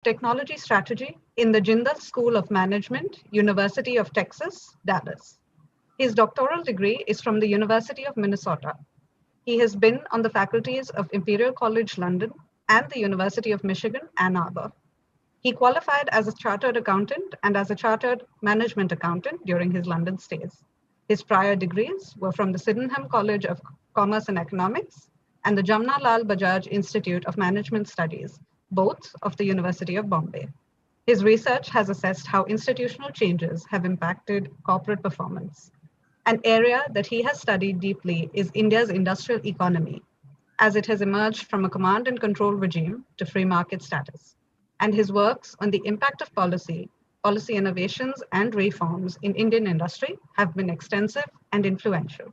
Technology Strategy in the Jindal School of Management, University of Texas, Dallas. His doctoral degree is from the University of Minnesota. He has been on the faculties of Imperial College London and the University of Michigan, Ann Arbor. He qualified as a chartered accountant and as a chartered management accountant during his London stays. His prior degrees were from the Sydenham College of Commerce and Economics and the Jamna Lal Bajaj Institute of Management Studies, both of the University of Bombay. His research has assessed how institutional changes have impacted corporate performance. An area that he has studied deeply is India's industrial economy, as it has emerged from a command and control regime to free market status, and his works on the impact of policy innovations, and reforms in Indian industry have been extensive and influential.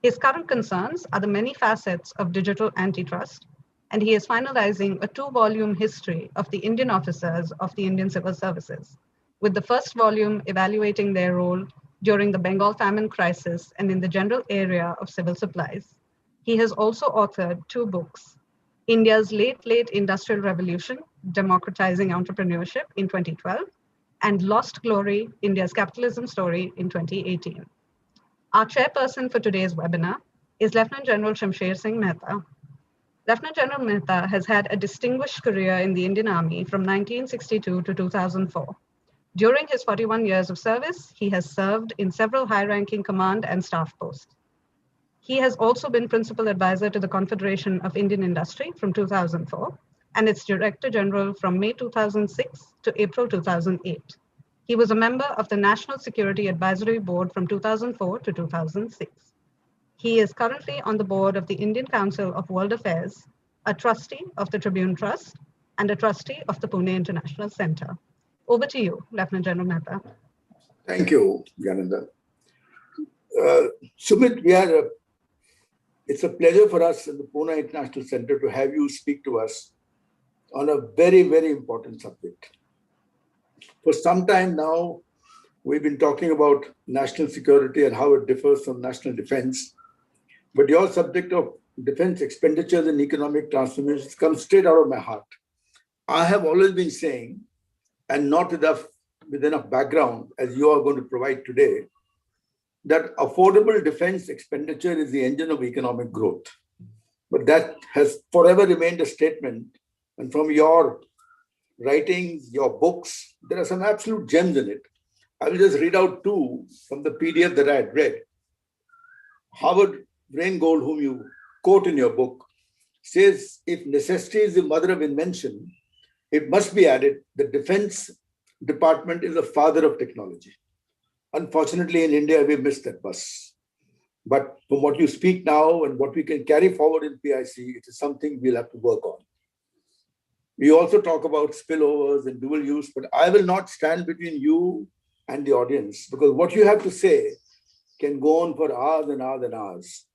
His current concerns are the many facets of digital antitrust, and he is finalizing a 2-volume history of the Indian officers of the Indian Civil Services, with the first volume evaluating their role during the Bengal famine crisis and in the general area of civil supplies. He has also authored 2 books, India's Late Industrial Revolution, Democratizing Entrepreneurship in 2012, and Lost Glory, India's Capitalism Story in 2018. Our chairperson for today's webinar is Lieutenant General Shamsher Singh Mehta. Lieutenant General Mehta has had a distinguished career in the Indian Army from 1962 to 2004. During his 41 years of service, he has served in several high-ranking command and staff posts. He has also been principal advisor to the Confederation of Indian Industry from 2004 and its Director General from May 2006 to April 2008. He was a member of the National Security Advisory Board from 2004 to 2006. He is currently on the board of the Indian Council of World Affairs, a trustee of the Tribune Trust, and a trustee of the Pune International Center. Over to you, Lieutenant General Mehta. Thank you, Gyananda. Sumit, it's a pleasure for us at the Pune International Center to have you speak to us on a very, very important subject. For some time now, we've been talking about national security and how it differs from national defense. But your subject of defense expenditures and economic transformations comes straight out of my heart. I have always been saying, and not with enough background as you are going to provide today, that affordable defense expenditure is the engine of economic growth. But that has forever remained a statement. And from your writings, your books, there are some absolute gems in it. I will just read out 2 from the PDF that I had read. Howard Reingold, whom you quote in your book, says, if necessity is the mother of invention, it must be added the Defense Department is the father of technology. Unfortunately, in India, we missed that bus. But from what you speak now and what we can carry forward in PIC, it is something we'll have to work on. We also talk about spillovers and dual use, but I will not stand between you and the audience because what you have to say can go on for hours and hours and hours.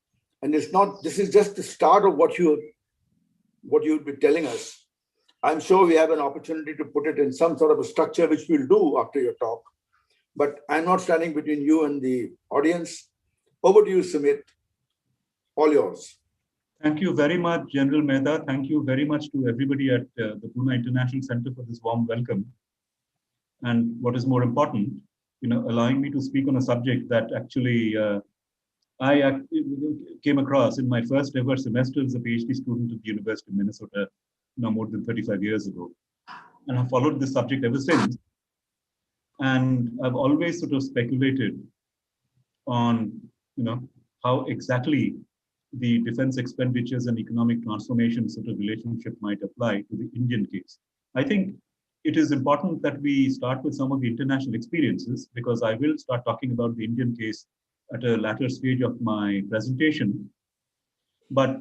And this is just the start of what you'll be telling us. I'm sure we have an opportunity to put it in some sort of a structure, which we'll do after your talk. But I'm not standing between you and the audience. Over to you, Sumit. All yours. Thank you very much, General Mehta. Thank you very much to everybody at the Pune International Center for this warm welcome. And what is more important, allowing me to speak on a subject that actually I came across in my first ever semester as a PhD student at the University of Minnesota, more than 35 years ago. And I've followed this subject ever since. And I've always sort of speculated on, how exactly the defense expenditures and economic transformation sort of relationship might apply to the Indian case. I think it is important that we start with some of the international experiences because I will start talking about the Indian case at a later stage of my presentation. But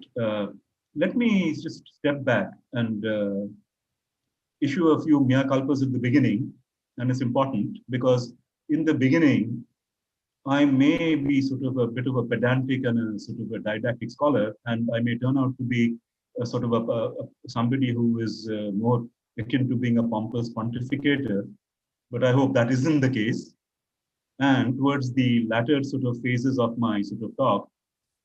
let me just step back and issue a few mea culpas at the beginning. And it's important because in the beginning, I may be sort of a bit of a pedantic and a sort of a didactic scholar, and I may turn out to be a sort of somebody who is more akin to being a pompous pontificator, but I hope that isn't the case. And towards the latter sort of phases of my sort of talk,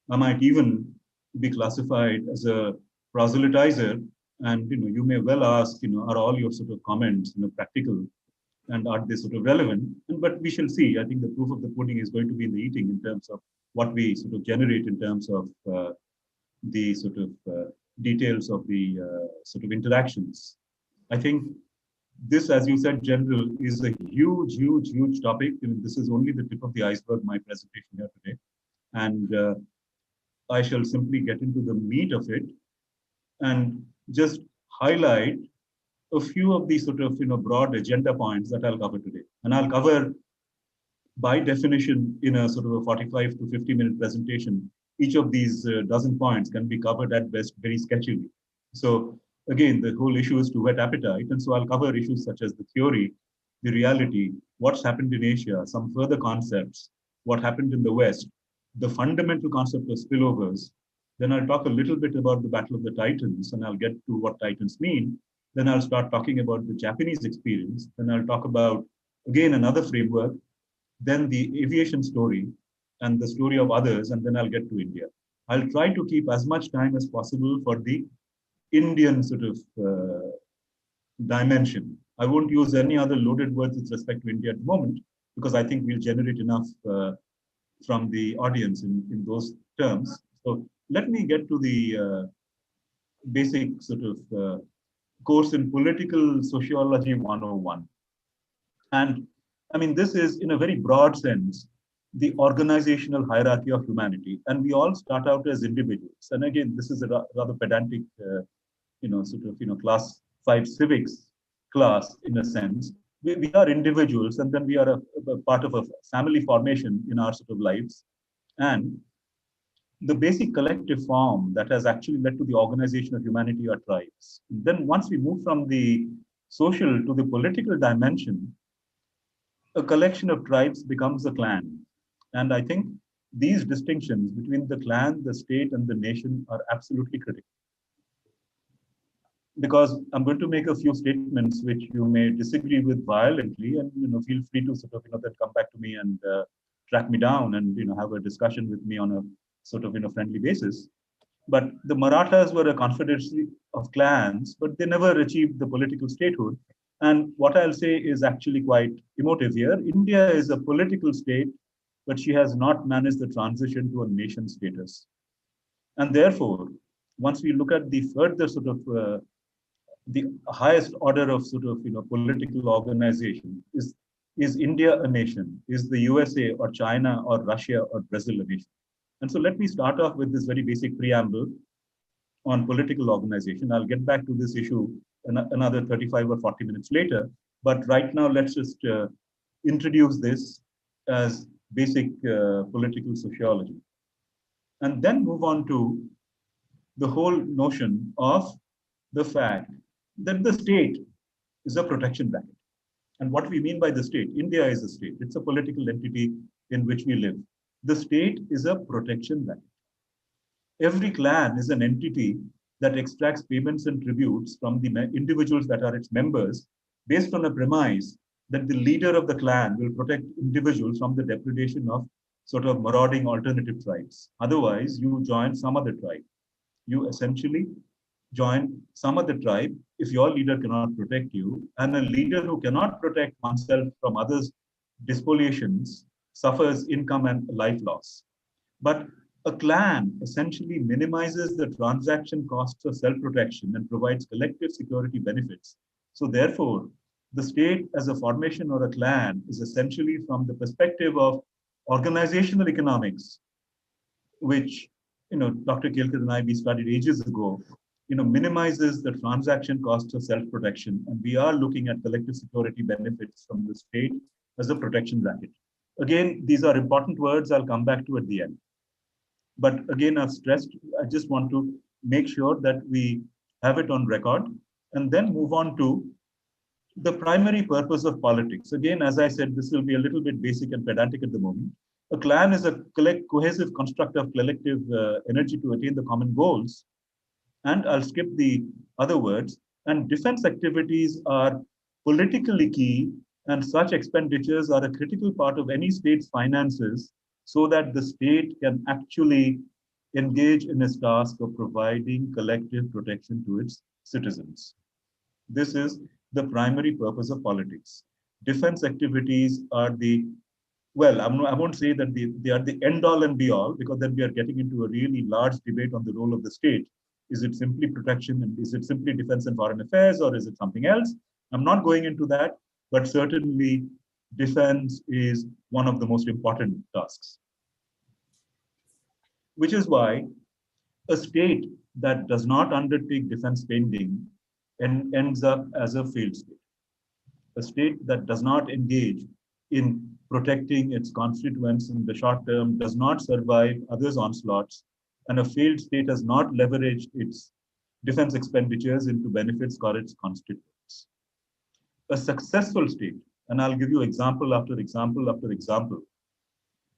I might even be classified as a proselytizer And you may well ask, are all your sort of comments practical, and are they sort of relevant? But we shall see. I think the proof of the pudding is going to be in the eating in terms of what we sort of generate in terms of the sort of details of the sort of interactions. I think this, as you said, General, is a huge, huge, huge topic. This is only the tip of the iceberg, my presentation here today. And I shall simply get into the meat of it and just highlight a few of these sort of broad agenda points that I'll cover today. And I'll cover, by definition, in a sort of a 45 to 50-minute presentation, each of these dozen points can be covered at best very sketchily. So again, the whole issue is to whet appetite. And so I'll cover issues such as the theory, the reality, what's happened in Asia, some further concepts, what happened in the West, the fundamental concept of spillovers. Then I'll talk a little bit about the Battle of the Titans, and I'll get to what Titans mean. Then I'll start talking about the Japanese experience. Then I'll talk about, again, another framework, then the aviation story and the story of others, and then I'll get to India. I'll try to keep as much time as possible for the Indian sort of dimension. I won't use any other loaded words with respect to India at the moment, because I think we'll generate enough from the audience in those terms. So let me get to the basic sort of course in Political Sociology 101. And I mean, this is, in a very broad sense, the organizational hierarchy of humanity. And we all start out as individuals. And again, this is a rather pedantic, sort of, class 5 civics class, in a sense. We are individuals, and then we are a part of a family formation in our sort of lives. And the basic collective form that has actually led to the organization of humanity are tribes. Then once we move from the social to the political dimension, a collection of tribes becomes a clan. And I think these distinctions between the clan, the state, and the nation are absolutely critical. Because I'm going to make a few statements which you may disagree with violently, and feel free to sort of then come back to me and track me down and have a discussion with me on a sort of friendly basis. But the Marathas were a confederacy of clans, but they never achieved the political statehood. And what I'll say is actually quite emotive here. India is a political state, but she has not managed the transition to a nation status. And therefore, once we look at the further sort of the highest order of sort of political organization, is India a nation? Is the USA or China or Russia or Brazil a nation? And so let me start off with this very basic preamble on political organization. I'll get back to this issue another 35 or 40 minutes later. But right now, let's just introduce this as basic political sociology. And then move on to the whole notion of the fact that the state is a protection racket. And what we mean by the state, India is a state. It's a political entity in which we live. The state is a protection racket. Every clan is an entity that extracts payments and tributes from the individuals that are its members based on a premise that the leader of the clan will protect individuals from the depredation of sort of marauding alternative tribes. Otherwise, you join some other tribe. You essentially join some other tribe if your leader cannot protect you, and a leader who cannot protect oneself from others' despoliations suffers income and life loss. But a clan essentially minimizes the transaction costs of self-protection and provides collective security benefits. So therefore, the state as a formation or a clan is essentially, from the perspective of organizational economics, which Dr. Kelkar and I, we studied ages ago, minimizes the transaction costs of self-protection. And we are looking at collective security benefits from the state as a protection racket. Again, these are important words I'll come back to at the end. But again, I've stressed, I just want to make sure that we have it on record and then move on to the primary purpose of politics. Again, as I said, this will be a little bit basic and pedantic at the moment. A clan is a cohesive construct of collective energy to attain the common goals. And I'll skip the other words. And defense activities are politically key, and such expenditures are a critical part of any state's finances, so that the state can actually engage in its task of providing collective protection to its citizens. This is the primary purpose of politics. Defense activities are the, well, I won't say that they are the end all and be all, because then we are getting into a really large debate on the role of the state. Is it simply protection, and is it simply defense and foreign affairs, or is it something else? I'm not going into that, but certainly defense is one of the most important tasks. Which is why a state that does not undertake defense spending ends up as a failed state. A state that does not engage in protecting its constituents in the short term does not survive others' onslaughts, and a failed state has not leveraged its defense expenditures into benefits for its constituents. A successful state, and I'll give you example after example after example,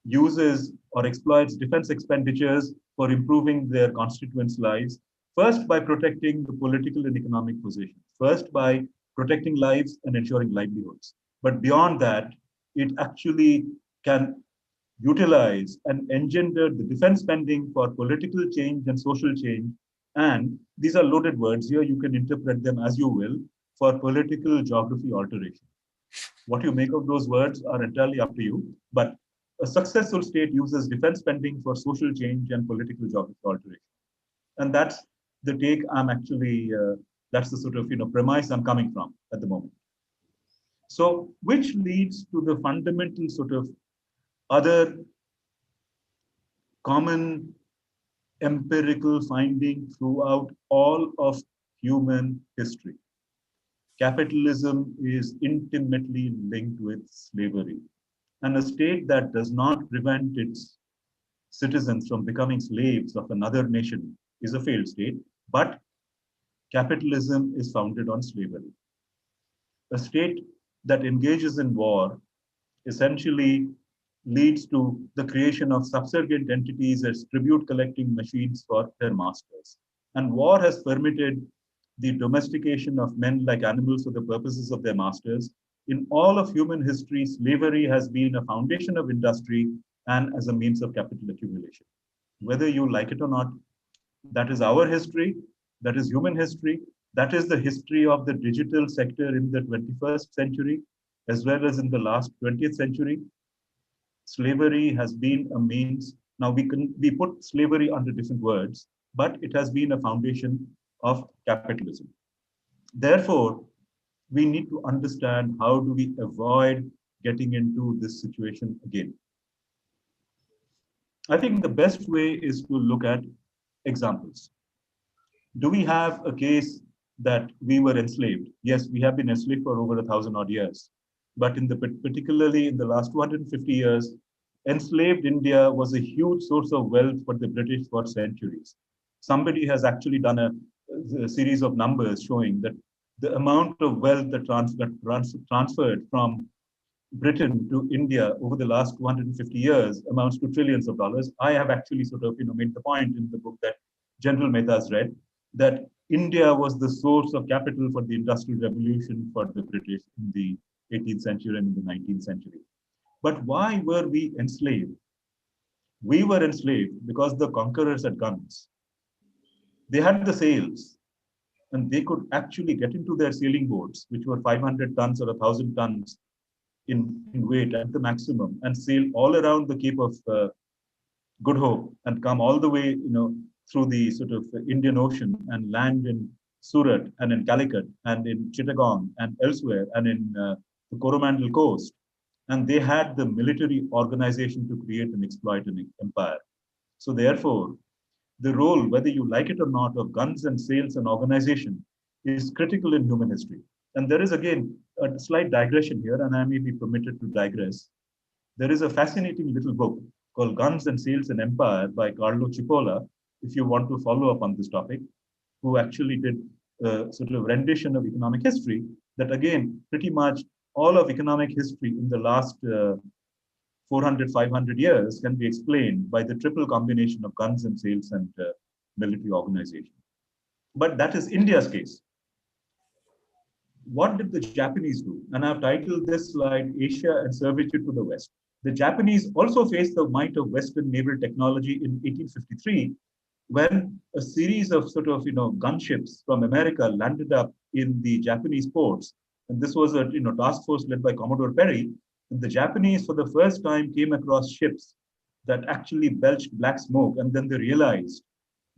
uses or exploits defense expenditures for improving their constituents' lives, first by protecting the political and economic position, first by protecting lives and ensuring livelihoods. But beyond that, it actually can utilize and engender the defense spending for political change and social change. And these are loaded words here, you can interpret them as you will, for political geography alteration. What you make of those words are entirely up to you, but a successful state uses defense spending for social change and political geography alteration. And that's the take I'm actually, that's the sort of premise I'm coming from at the moment. So, which leads to the fundamental sort of other common empirical finding throughout all of human history. Capitalism is intimately linked with slavery. And a state that does not prevent its citizens from becoming slaves of another nation is a failed state, but capitalism is founded on slavery. A state that engages in war essentially leads to the creation of subservient entities as tribute collecting machines for their masters. And war has permitted the domestication of men like animals for the purposes of their masters. In all of human history, slavery has been a foundation of industry and as a means of capital accumulation. Whether you like it or not, that is our history, that is human history, that is the history of the digital sector in the 21st century, as well as in the last 20th century. Slavery has been a means. Now we put slavery under different words, but it has been a foundation of capitalism. Therefore, we need to understand how do we avoid getting into this situation again. I think the best way is to look at examples. Do we have a case that we were enslaved? Yes, we have been enslaved for over 1,000 odd years. But particularly in the last 250 years, enslaved India was a huge source of wealth for the British for centuries. Somebody has actually done a series of numbers showing that the amount of wealth that transferred from Britain to India over the last 250 years amounts to trillions of dollars. I have actually sort of made the point in the book that General Mehta has read, that India was the source of capital for the Industrial Revolution for the British in the 18th century and in the 19th century. But why were we enslaved? We were enslaved because the conquerors had guns. They had the sails, and they could actually get into their sailing boats, which were 500 tons or 1,000 tons in weight at the maximum, and sail all around the Cape of Good Hope and come all the way, through the sort of Indian Ocean and land in Surat and in Calicut and in Chittagong and elsewhere and in the Coromandel coast. And they had the military organization to create and exploit an empire. So therefore, the role, whether you like it or not, of guns and sails and organization is critical in human history. And there is, again, a slight digression here, and I may be permitted to digress. There is a fascinating little book called Guns and Sails and Empire by Carlo Cipolla, if you want to follow up on this topic, who actually did a sort of rendition of economic history that, again, pretty much all of economic history in the last 400, 500 years can be explained by the triple combination of guns and sails and military organization. But that is India's case. What did the Japanese do? And I've titled this slide, Asia and Servitude to the West. The Japanese also faced the might of Western naval technology in 1853, when a series of sort of, gunships from America landed up in the Japanese ports, and this was a, task force led by Commodore Perry, and the Japanese for the first time came across ships that actually belched black smoke, and then they realized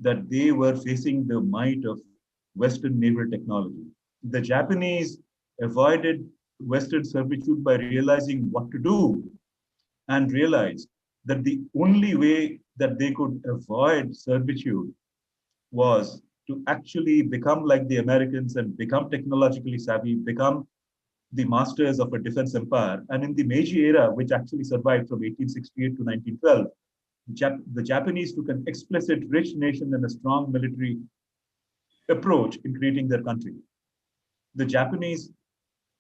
that they were facing the might of Western naval technology. The Japanese avoided Western servitude by realizing what to do, and realized that the only way that they could avoid servitude was to actually become like the Americans and become technologically savvy, become the masters of a defense empire. And in the Meiji era, which actually survived from 1868 to 1912, the Japanese took an explicit rich nation and a strong military approach in creating their country. The Japanese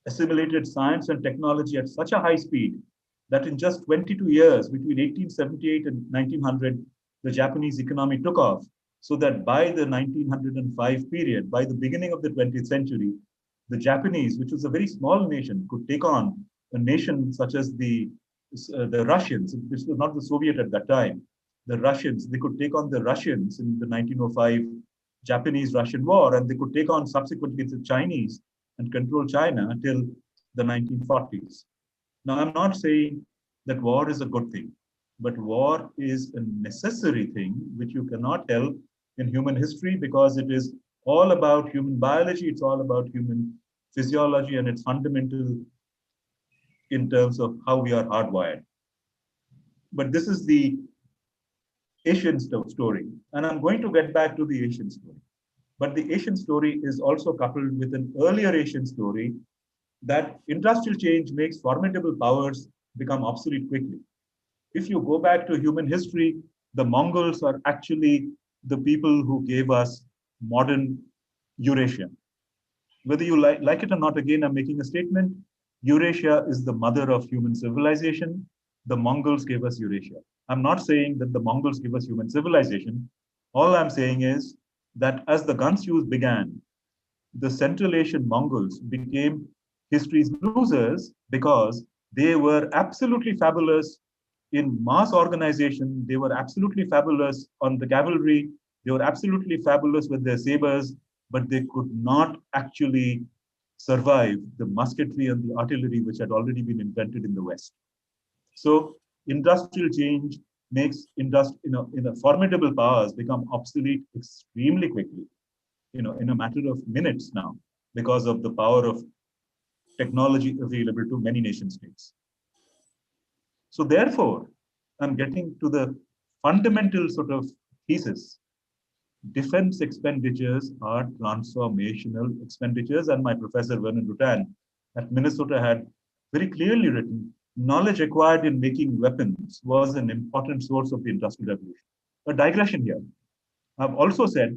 assimilated science and technology at such a high speed that in just 22 years, between 1878 and 1900, the Japanese economy took off, so that by the 1905 period, by the beginning of the 20th century, the Japanese, which was a very small nation, could take on a nation such as the Russians. This was not the Soviet at that time. The Russians, they could take on the Russians in the 1905 Japanese-Russian War, and they could take on subsequently the Chinese and control China until the 1940s. Now, I'm not saying that war is a good thing, but war is a necessary thing which you cannot help in human history, because it is all about human biology, it's all about human physiology, and it's fundamental in terms of how we are hardwired. But this is the Asian story, and I'm going to get back to the Asian story. But the Asian story is also coupled with an earlier Asian story that industrial change makes formidable powers become obsolete quickly. If you go back to human history, the Mongols are actually the people who gave us modern Eurasia. Whether you like it or not, again, I'm making a statement. Eurasia is the mother of human civilization. The Mongols gave us Eurasia. I'm not saying that the Mongols give us human civilization. All I'm saying is that as the guns use began, the Central Asian Mongols became history's losers because they were absolutely fabulous in mass organization. They were absolutely fabulous on the cavalry. They were absolutely fabulous with their sabers, but they could not actually survive the musketry and the artillery which had already been invented in the West. So industrial change makes formidable powers become obsolete extremely quickly, in a matter of minutes now, because of the power of technology available to many nation states. So therefore, I'm getting to the fundamental sort of thesis. Defense expenditures are transformational expenditures, and my professor Vernon Rutan at Minnesota had very clearly written, knowledge acquired in making weapons was an important source of the Industrial Revolution. A digression here. I've also said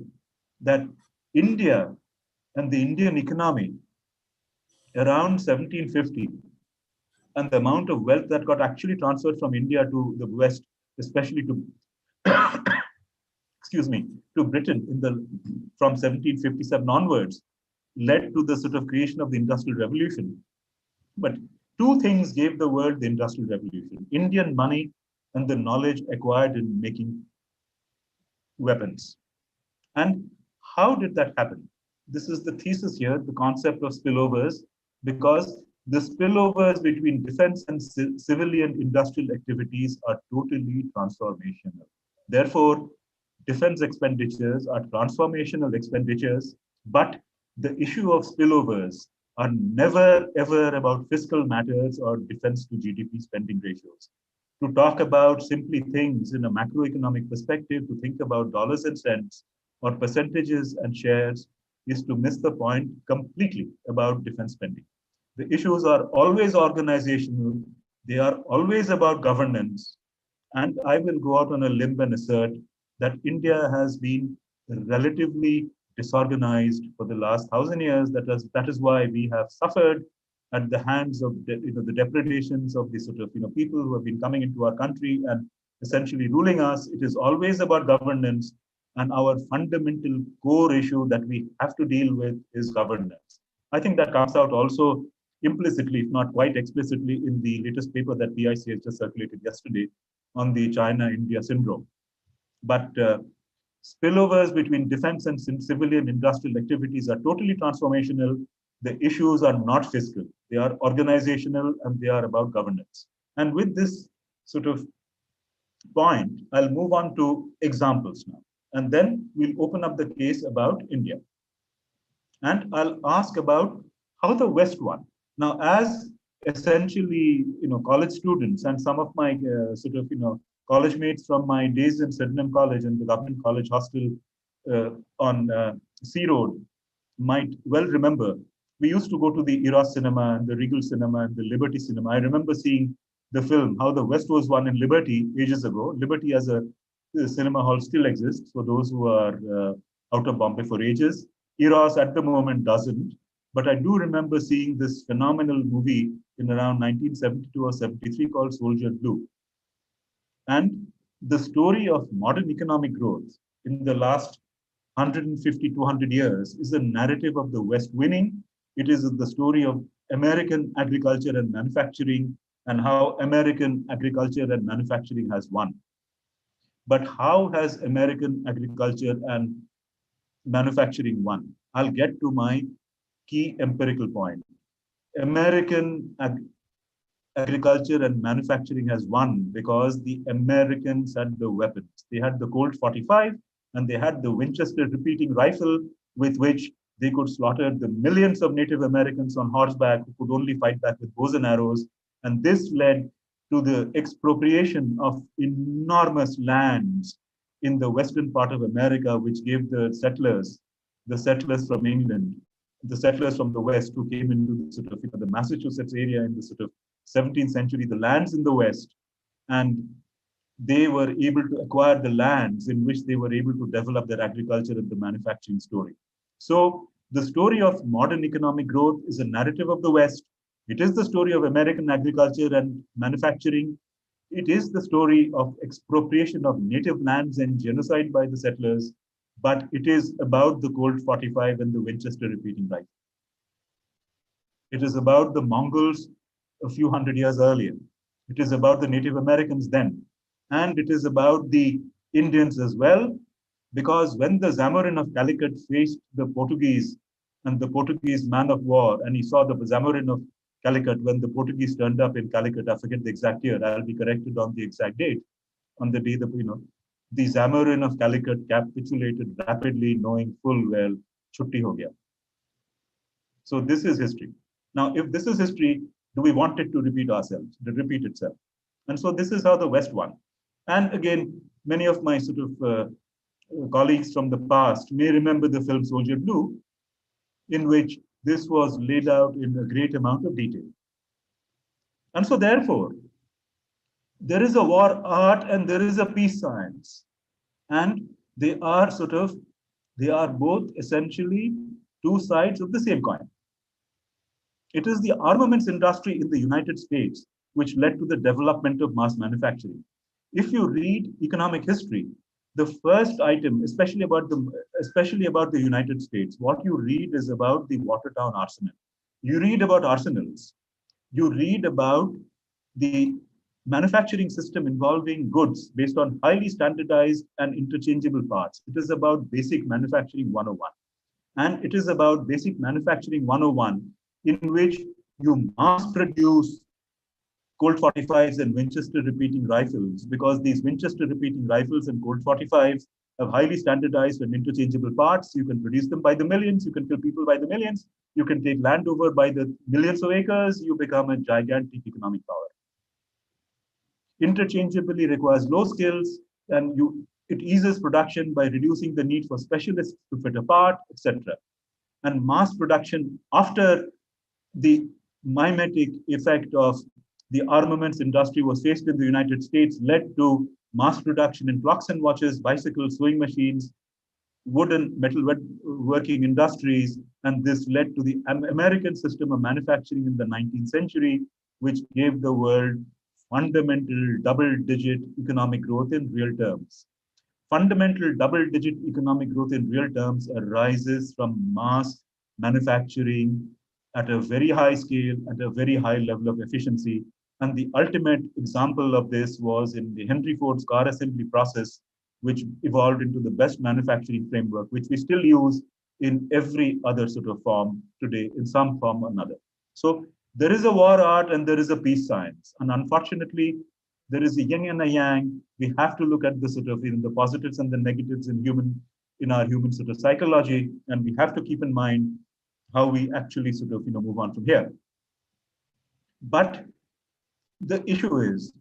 that India and the Indian economy around 1750, and the amount of wealth that got actually transferred from India to the West, especially to to Britain from 1757 onwards, led to the sort of creation of the Industrial Revolution. But two things gave the world the Industrial Revolution: Indian money and the knowledge acquired in making weapons. And how did that happen? This is the thesis here, the concept of spillovers, because the spillovers between defense and civilian industrial activities are totally transformational. Therefore, defense expenditures are transformational expenditures, but the issue of spillovers are never ever about fiscal matters or defense to GDP spending ratios. To talk about simply things in a macroeconomic perspective, to think about dollars and cents or percentages and shares, is to miss the point completely about defense spending. The issues are always organizational, they are always about governance, and I will go out on a limb and assert that India has been relatively disorganized for the last 1,000 years. That is why we have suffered at the hands of the depredations of the sort of people who have been coming into our country and essentially ruling us. It is always about governance, and our fundamental core issue that we have to deal with is governance. I think that comes out also implicitly, if not quite explicitly, in the latest paper that PIC has just circulated yesterday on the China-India syndrome. But Spillovers between defense and civilian industrial activities are totally transformational. The issues are not fiscal, they are organizational, and they are about governance. And with this sort of point, I'll move on to examples now. And then we'll open up the case about India. And I'll ask about how the West won. Now, as essentially, college students and some of my college mates from my days in Sydenham College and the government college hostel on Sea Road might well remember, we used to go to the Eros Cinema and the Regal Cinema and the Liberty Cinema. I remember seeing the film, How the West Was Won in Liberty ages ago. Liberty as a cinema hall still exists for those who are out of Bombay for ages. Eros at the moment doesn't, but I do remember seeing this phenomenal movie in around 1972 or 73 called Soldier Blue. And the story of modern economic growth in the last 150, 200 years is a narrative of the West winning. It is the story of American agriculture and manufacturing and how American agriculture and manufacturing has won. But how has American agriculture and manufacturing won? I'll get to my key empirical point. American agriculture and manufacturing has won because the Americans had the weapons. They had the Colt 45 and they had the Winchester repeating rifle with which they could slaughter the millions of Native Americans on horseback who could only fight back with bows and arrows. And this led to the expropriation of enormous lands in the western part of America, which gave the settlers from England, the settlers from the West who came into the sort of the Massachusetts area in the sort of 17th century, the lands in the West, and they were able to acquire the lands in which they were able to develop their agriculture and the manufacturing story. So the story of modern economic growth is a narrative of the West. It is the story of American agriculture and manufacturing. It is the story of expropriation of native lands and genocide by the settlers, but it is about the Colt 45 and the Winchester repeating rifle. It is about the Mongols a few hundred years earlier. It is about the Native Americans then. And it is about the Indians as well, because when the Zamorin of Calicut faced the Portuguese and the Portuguese man of war, and he saw the Zamorin of Calicut when the Portuguese turned up in Calicut, I forget the exact year, I'll be corrected on the exact date, on the day that, the Zamorin of Calicut capitulated rapidly, knowing full well, chutti ho gaya. So this is history. Now, if this is history, do we want it to repeat itself? And so this is how the West won. And again, many of my sort of colleagues from the past may remember the film Soldier Blue, in which this was laid out in a great amount of detail. And so therefore, there is a war art and there is a peace science. And they are both essentially two sides of the same coin. It is the armaments industry in the United States which led to the development of mass manufacturing. If you read economic history, the first item, especially about the United States, what you read is about the Watertown arsenal. You read about arsenals. You read about the manufacturing system involving goods based on highly standardized and interchangeable parts. It is about basic manufacturing 101. And it is about basic manufacturing 101 in which you mass produce Colt 45s and Winchester repeating rifles, because these Winchester repeating rifles and Colt 45s have highly standardized and interchangeable parts. You can produce them by the millions. You can kill people by the millions. You can take land over by the millions of acres. You become a gigantic economic power. Interchangeably requires low skills, and it eases production by reducing the need for specialists to fit a part, etc. And mass production after the mimetic effect of the armaments industry was faced in the United States led to mass production in clocks and watches, bicycles, sewing machines, wooden metal working industries, and this led to the American system of manufacturing in the 19th century, which gave the world fundamental double-digit economic growth in real terms. Fundamental double-digit economic growth in real terms arises from mass manufacturing at a very high scale, at a very high level of efficiency. And the ultimate example of this was in the Henry Ford's car assembly process which evolved into the best manufacturing framework, which we still use in every other sort of form today, in some form or another. So there is a war art and there is a peace science. And unfortunately, there is a yin and a yang. We have to look at the sort of the positives and the negatives in our human sort of psychology, and we have to keep in mind how we actually sort of move on from here. But the issue is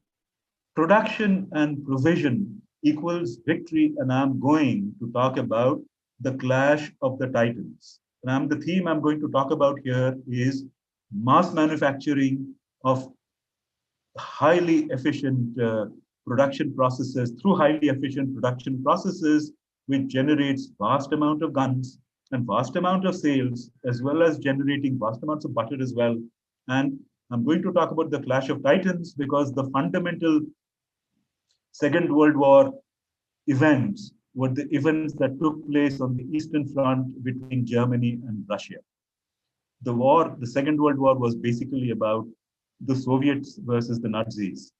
production and provision equals victory, and I'm going to talk about the clash of the titans. And the theme I'm going to talk about here is mass manufacturing of highly efficient production processes through highly efficient production processes, which generates vast amount of guns and vast amount of sales, as well as generating vast amounts of butter as well. And I'm going to talk about the clash of titans because the fundamental Second World War events were the events that took place on the Eastern Front between Germany and Russia. The Second World War was basically about the Soviets versus the Nazis.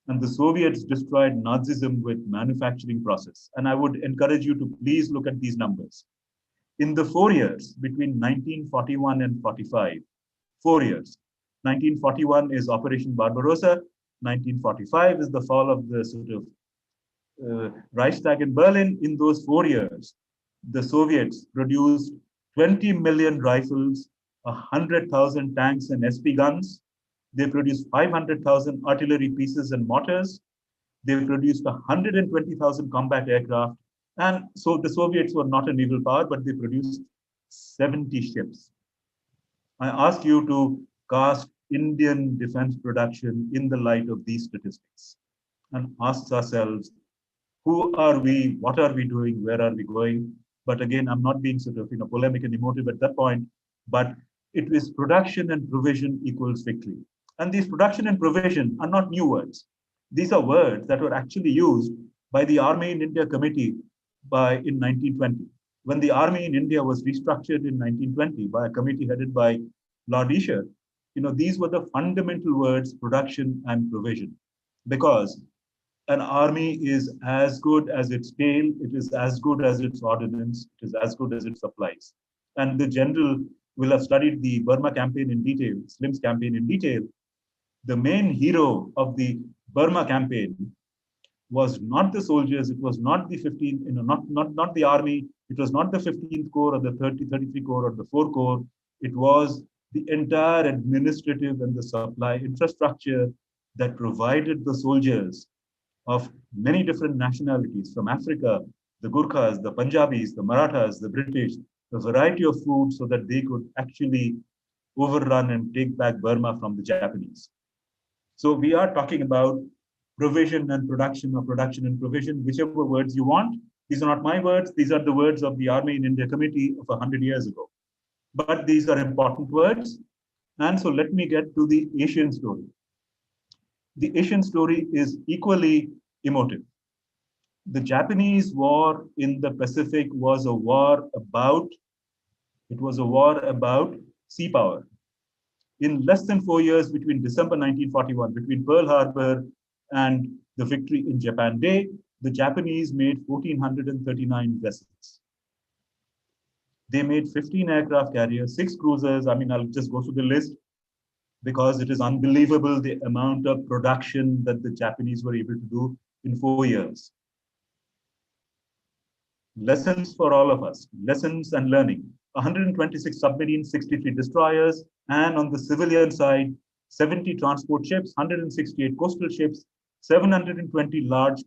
And the Soviets destroyed Nazism with manufacturing process. And I would encourage you to please look at these numbers. In the 4 years between 1941 and 45, 4 years, 1941 is Operation Barbarossa, 1945 is the fall of the sort of Reichstag in Berlin. In those 4 years, the Soviets produced 20 million rifles, 100,000 tanks and SP guns. They produced 500,000 artillery pieces and mortars. They produced 120,000 combat aircraft. And so the Soviets were not an evil power, but they produced 70 ships. I ask you to cast Indian defense production in the light of these statistics and ask ourselves, who are we? What are we doing? Where are we going? But again, I'm not being sort of polemic and emotive at that point, but it is production and provision equals victory. And these production and provision are not new words. These are words that were actually used by the Army in India Committee in 1920. When the Army in India was restructured in 1920 by a committee headed by Lord Esher, these were the fundamental words, production and provision, because an army is as good as its tail, it is as good as its ordnance, it is as good as its supplies. And the general will have studied the Burma campaign in detail, Slim's campaign in detail. The main hero of the Burma campaign was not the soldiers, it was not the 15th, not the army, it was not the 15th Corps or the 33 Corps or the 4 Corps, it was the entire administrative and the supply infrastructure that provided the soldiers of many different nationalities from Africa, the Gurkhas, the Punjabis, the Marathas, the British, a variety of food so that they could actually overrun and take back Burma from the Japanese. So we are talking about provision and production, or production and provision, whichever words you want. These are not my words. These are the words of the Army in India Committee of 100 years ago. But these are important words. And so let me get to the Asian story. The Asian story is equally emotive. The Japanese war in the Pacific was a war about sea power. In less than 4 years between December 1941, between Pearl Harbor and the victory in Japan Day, the Japanese made 1,439 vessels. They made 15 aircraft carriers, 6 cruisers. I'll just go through the list because it is unbelievable the amount of production that the Japanese were able to do in 4 years. Lessons for all of us, lessons and learning. 126 submarines, 63 destroyers, and on the civilian side, 70 transport ships, 168 coastal ships, 720 large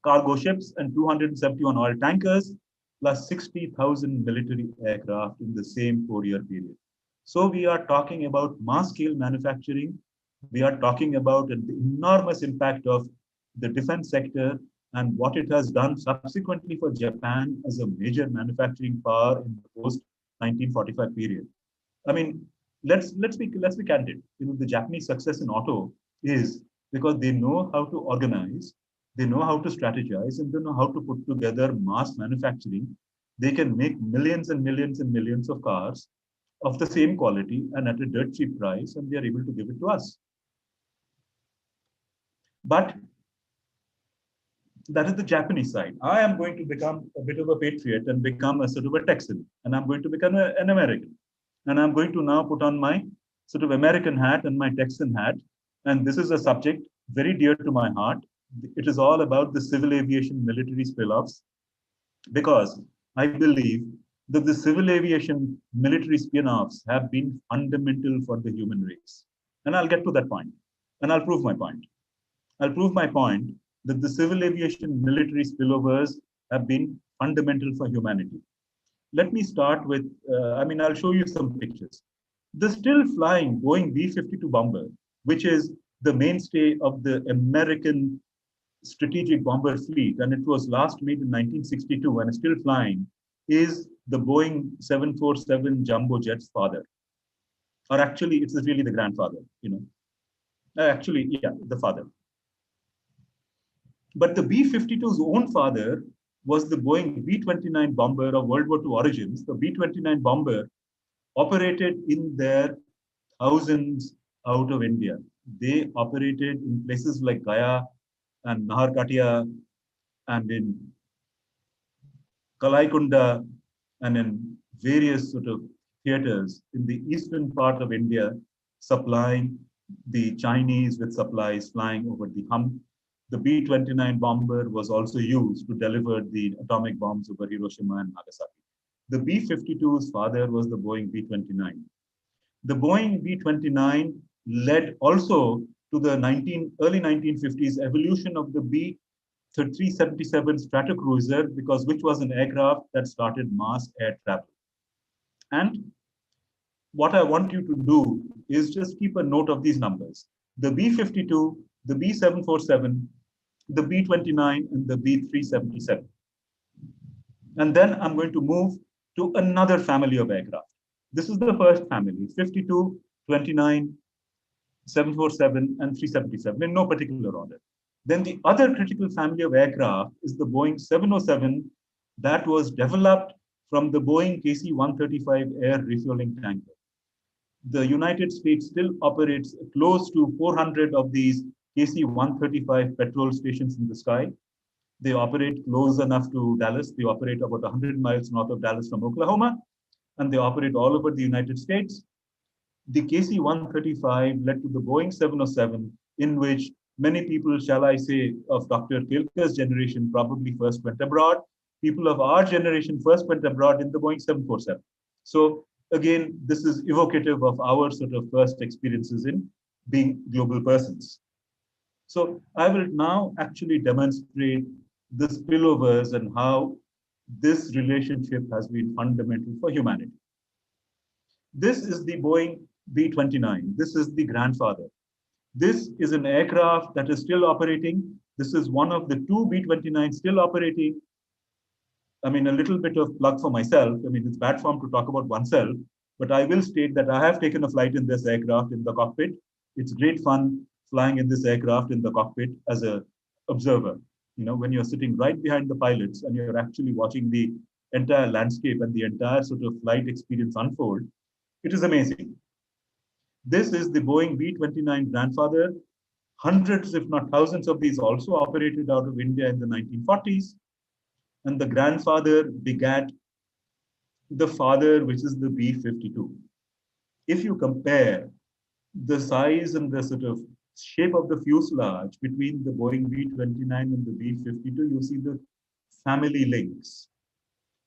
cargo ships, and 271 oil tankers, plus 60,000 military aircraft in the same 4-year period. So we are talking about mass-scale manufacturing. We are talking about the enormous impact of the defense sector and what it has done subsequently for Japan as a major manufacturing power in the post-1945 period. Let's be candid. The Japanese success in auto is because they know how to organize, they know how to strategize, and they know how to put together mass manufacturing. They can make millions and millions and millions of cars of the same quality and at a dirt cheap price, and they are able to give it to us. But That is the Japanese side. I am going to become a bit of a patriot and become a sort of a Texan, and I'm going to become an American. And I'm going to now put on my sort of American hat and my Texan hat. And this is a subject very dear to my heart. It is all about the civil aviation military spin-offs, because I believe that the civil aviation military spin-offs have been fundamental for the human race. And I'll get to that point, and I'll prove my point. I'll prove my point that the civil aviation military spillovers have been fundamental for humanity. Let me start with, I'll show you some pictures. The still flying Boeing B-52 bomber, which is the mainstay of the American strategic bomber fleet, and it was last made in 1962 and is still flying, is the Boeing 747 jumbo jet's father. Or actually, it's really the grandfather, the father. But the B-52's own father was the Boeing B-29 bomber of World War II origins. The B-29 bomber operated in their thousands out of India. They operated in places like Gaya and Naharkatia and in Kalaikunda and in various sort of theaters in the eastern part of India, supplying the Chinese with supplies flying over the hump. The B-29 bomber was also used to deliver the atomic bombs over Hiroshima and Nagasaki. The B-52's father was the Boeing B-29. The Boeing B-29 led also to the early 1950s evolution of the B-377 Stratocruiser, which was an aircraft that started mass air travel. And what I want you to do is just keep a note of these numbers. The B-52, the B-747, the B-29, and the B-377. And then I'm going to move to another family of aircraft. This is the first family, 52, 29, 747, and 377, in no particular order. Then the other critical family of aircraft is the Boeing 707 that was developed from the Boeing KC-135 air refueling tanker. The United States still operates close to 400 of these KC-135 petrol stations in the sky. They operate close enough to Dallas. They operate about 100 miles north of Dallas from Oklahoma, and they operate all over the United States. The KC-135 led to the Boeing 707, in which many people, shall I say, of Dr. Kelkar's generation probably first went abroad. People of our generation first went abroad in the Boeing 747. So again, this is evocative of our sort of first experiences in being global persons. So I will now actually demonstrate the spillovers and how this relationship has been fundamental for humanity. This is the Boeing B-29. This is the grandfather. This is an aircraft that is still operating. This is one of the two B-29 still operating. A little bit of plug for myself. It's bad form to talk about oneself, but I will state that I have taken a flight in this aircraft in the cockpit. It's great fun flying in this aircraft in the cockpit as an observer. When you're sitting right behind the pilots and you're actually watching the entire landscape and the entire sort of flight experience unfold, it is amazing. This is the Boeing B-29 grandfather. Hundreds, if not thousands of these also operated out of India in the 1940s. And the grandfather begat the father, which is the B-52. If you compare the size and the sort of shape of the fuselage between the Boeing B-29 and the B-52, you see the family links.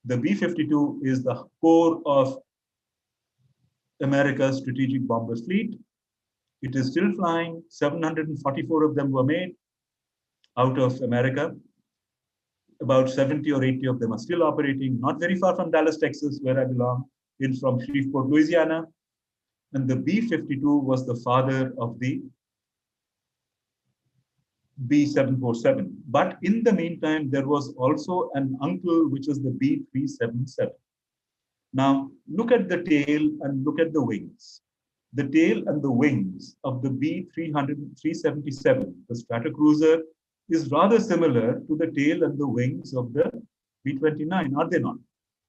The B-52 is the core of America's strategic bomber fleet. It is still flying. 744 of them were made out of America. About 70 or 80 of them are still operating, not very far from Dallas, Texas, where I belong, from Shreveport, Louisiana. And the B-52 was the father of the B-747. But in the meantime, there was also an uncle, which is the B-377. Now, look at the tail and look at the wings. The tail and the wings of the B-377, the Stratocruiser, is rather similar to the tail and the wings of the B-29, are they not?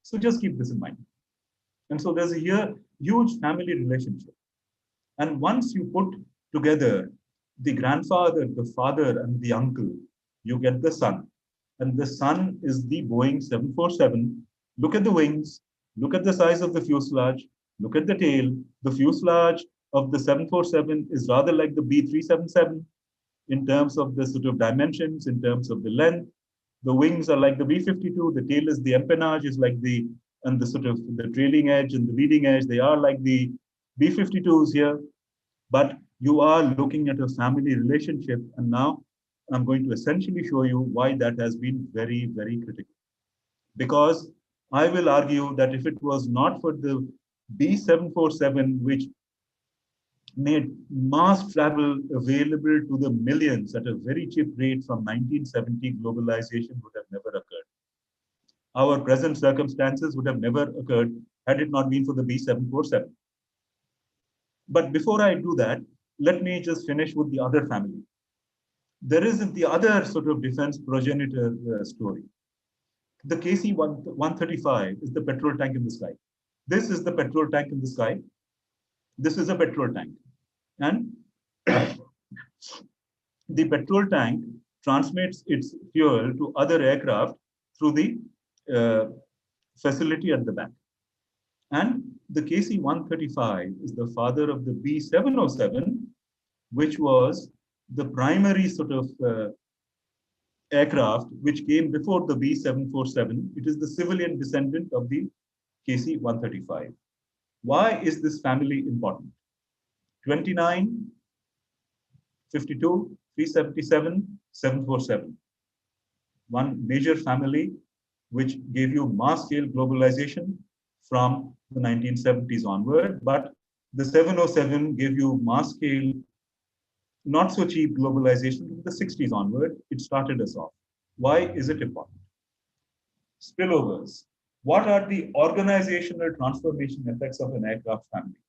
So just keep this in mind. And so there's a huge family relationship. And once you put together the grandfather, the father, and the uncle, you get the son. and the sun is the Boeing 747. Look at the wings, look at the size of the fuselage, look at the tail. The fuselage of the 747 is rather like the B377 in terms of the sort of dimensions, in terms of the length. The wings are like the B52, the tail is the empennage, is like the, and the sort of the trailing edge and the leading edge, they are like the B52s here. But you are looking at a family relationship. And now I'm going to essentially show you why that has been very, very critical. Because I will argue that if it was not for the B747, which made mass travel available to the millions at a very cheap rate from 1970, globalization would have never occurred. Our present circumstances would have never occurred had it not been for the B747. But before I do that, let me just finish with the other family. There is the other sort of defense progenitor story. The KC-135 is the petrol tank in the sky. This is the petrol tank in the sky. This is a petrol tank. And the petrol tank transmits its fuel to other aircraft through the facility at the back. And the KC-135 is the father of the B707, which was the primary sort of aircraft which came before the B747. It is the civilian descendant of the KC-135. Why is this family important? 29, 52, 377, 747. One major family which gave you mass-scale globalization from the 1970s onward, but the 707 gave you mass-scale, not so cheap globalization from the 60s onward. It started us off. Why is it important? Spillovers. What are the organizational transformation effects of an aircraft family?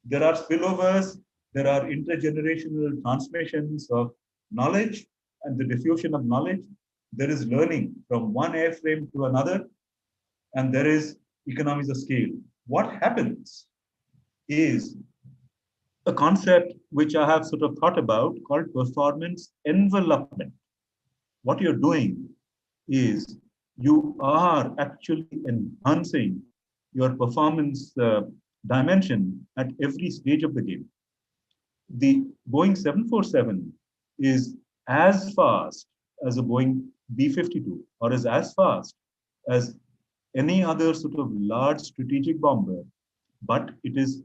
There are spillovers, there are intergenerational transmissions of knowledge and the diffusion of knowledge. There is learning from one airframe to another, and there is economies of scale. What happens is a concept which I have sort of thought about called performance envelopment. What you're doing is you are actually enhancing your performance dimension at every stage of the game. The Boeing 747 is as fast as a Boeing B-52 or is as fast as any other sort of large strategic bomber, but it is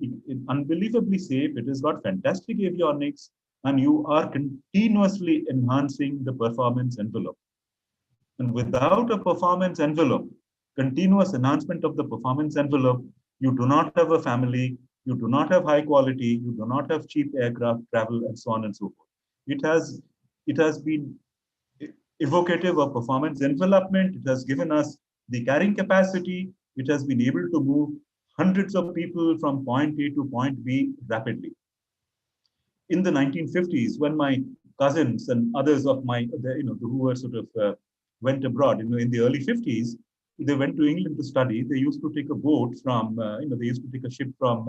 unbelievably safe. It has got fantastic avionics, and you are continuously enhancing the performance envelope. And without a performance envelope, continuous enhancement of the performance envelope, you do not have a family, you do not have high quality, you do not have cheap aircraft travel, and so on and so forth. It has been evocative of performance envelopment. It has given us the carrying capacity. It has been able to move hundreds of people from point A to point B rapidly. In the 1950s, when my cousins and others of my, who were sort of went abroad, in the early 50s, they went to England to study. They used to take a boat from, they used to take a ship from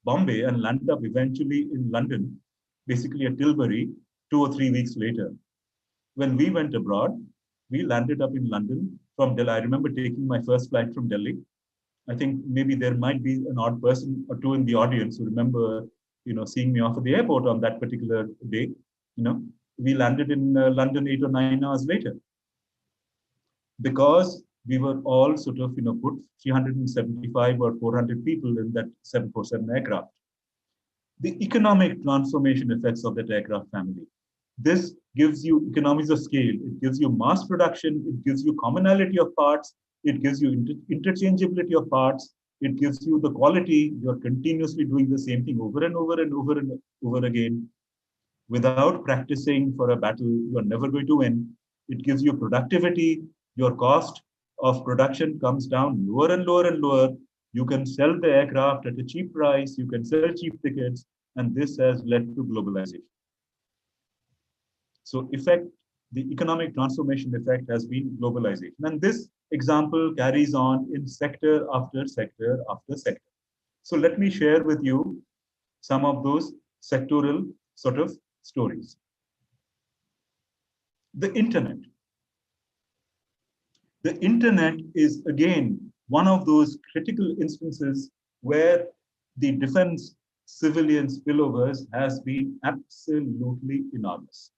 Bombay and land up eventually in London, basically at Tilbury, 2 or 3 weeks later. When we went abroad, we landed up in London from Delhi. I remember taking my first flight from Delhi. I think maybe there might be an odd person or two in the audience who remember, seeing me off at the airport on that particular day. We landed in London 8 or 9 hours later because we were all sort of, put 375 or 400 people in that 747 aircraft. The economic transformation effects of that aircraft family. This gives you economies of scale. It gives you mass production. It gives you commonality of parts. It gives you interchangeability of parts. It gives you the quality. You're continuously doing the same thing over and over and over and over again. Without practicing for a battle, you're never going to win. It gives you productivity. Your cost of production comes down lower and lower and lower. You can sell the aircraft at a cheap price. You can sell cheap tickets. And this has led to globalization. So the economic transformation effect has been globalization. And this example carries on in sector after sector after sector. So let me share with you some of those sectoral sort of stories. The internet. The internet is again one of those critical instances where the defense civilian spillovers has been absolutely enormous.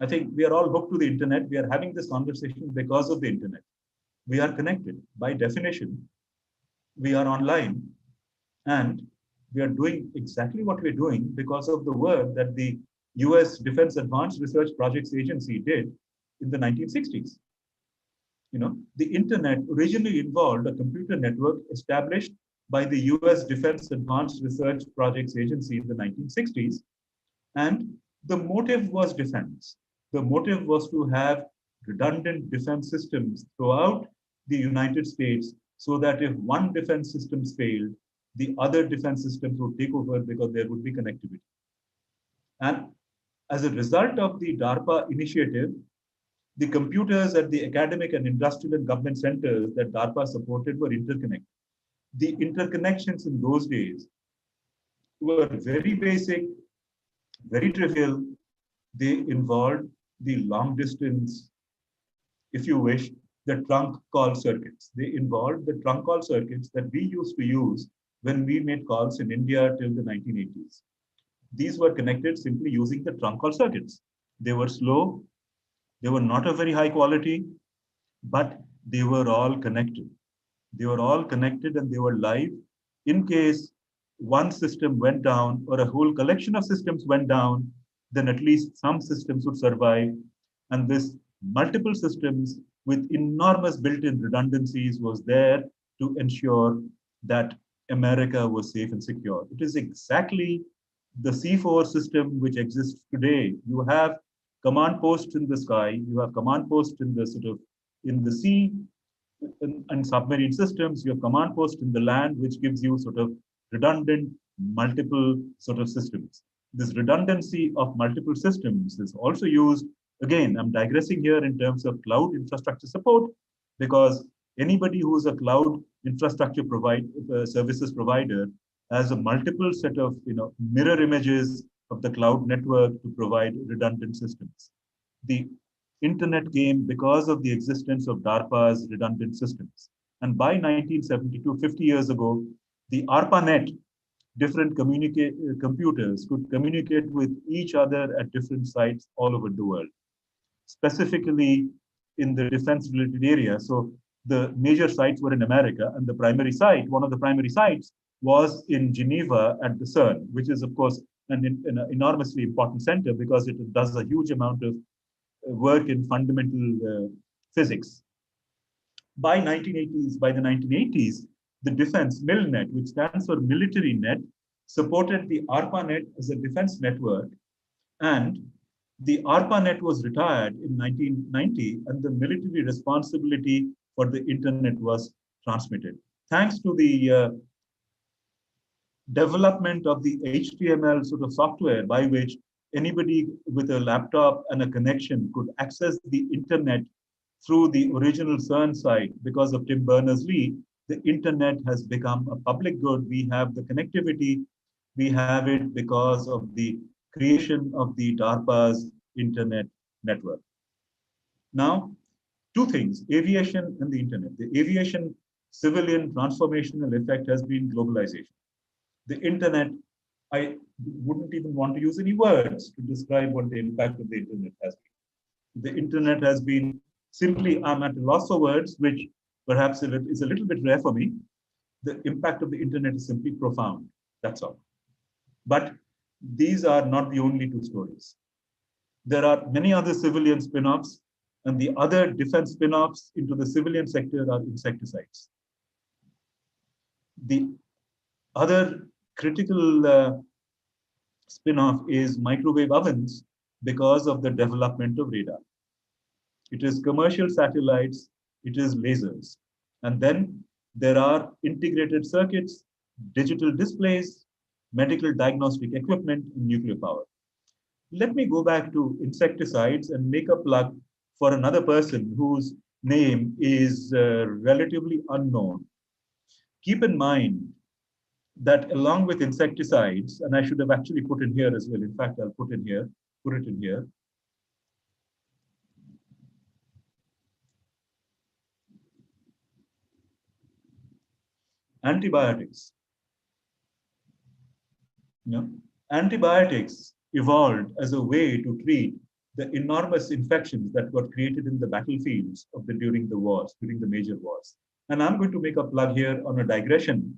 I think we are all hooked to the internet. We are having this conversation because of the internet. We are connected. By definition, we are online and we are doing exactly what we're doing because of the work that the US Defense Advanced Research Projects Agency did in the 1960s. The internet originally involved a computer network established by the US Defense Advanced Research Projects Agency in the 1960s. And the motive was defense. The motive was to have redundant defense systems throughout the United States so that if one defense system failed, the other defense systems would take over because there would be connectivity. And as a result of the DARPA initiative, the computers at the academic and industrial and government centers that DARPA supported were interconnected. The interconnections in those days were very basic, very trivial. They involved the long distance, if you wish, the trunk call circuits. They involved the trunk call circuits that we used to use when we made calls in India till the 1980s. These were connected simply using the trunk call circuits. They were slow, they were not of very high quality, but they were all connected. They were all connected and they were live in case one system went down or a whole collection of systems went down, then at least some systems would survive. And this multiple systems with enormous built-in redundancies was there to ensure that America was safe and secure. It is exactly the C4 system which exists today. You have command posts in the sky, you have command posts in the sea and submarine systems, you have command posts in the land, which gives you sort of redundant multiple sort of systems. This redundancy of multiple systems is also used, again, I'm digressing here in terms of cloud infrastructure support, because anybody who is a cloud infrastructure services provider has a multiple set of mirror images of the cloud network to provide redundant systems. The internet came because of the existence of DARPA's redundant systems. And by 1972, 50 years ago, the ARPANET, different computers could communicate with each other at different sites all over the world, specifically in the defense-related area. So the major sites were in America, and the primary site, one of the primary sites, was in Geneva at the CERN, which is, of course, an enormously important center because it does a huge amount of work in fundamental physics. By the 1980s, the defense MILNet, which stands for Military Net, supported the ARPANET as a defense network, and the ARPANET was retired in 1990, and the military responsibility for the internet was transmitted. Thanks to the development of the HTML sort of software by which anybody with a laptop and a connection could access the internet through the original CERN site, because of Tim Berners-Lee, the internet has become a public good. We have the connectivity. We have it because of the creation of the DARPA's internet network. Now, two things, aviation and the internet. The aviation civilian transformational effect has been globalization. The internet, I wouldn't even want to use any words to describe what the impact of the internet has been. The internet has been simply, I'm at a loss for words, which perhaps is a little bit rare for me. The impact of the internet is simply profound. That's all. But these are not the only two stories. There are many other civilian spin-offs, and the other defense spin-offs into the civilian sector are insecticides. The other critical spin-off is microwave ovens because of the development of radar. It is commercial satellites, it is lasers. And then there are integrated circuits, digital displays, medical diagnostic equipment, and nuclear power. Let me go back to insecticides and make a plug for another person whose name is relatively unknown. Keep in mind that along with insecticides, and I should have actually put in here as well. In fact, I'll put it in here. Antibiotics. You know, antibiotics evolved as a way to treat the enormous infections that were created in the battlefields of during the wars, during the major wars. And I'm going to make a plug here on a digression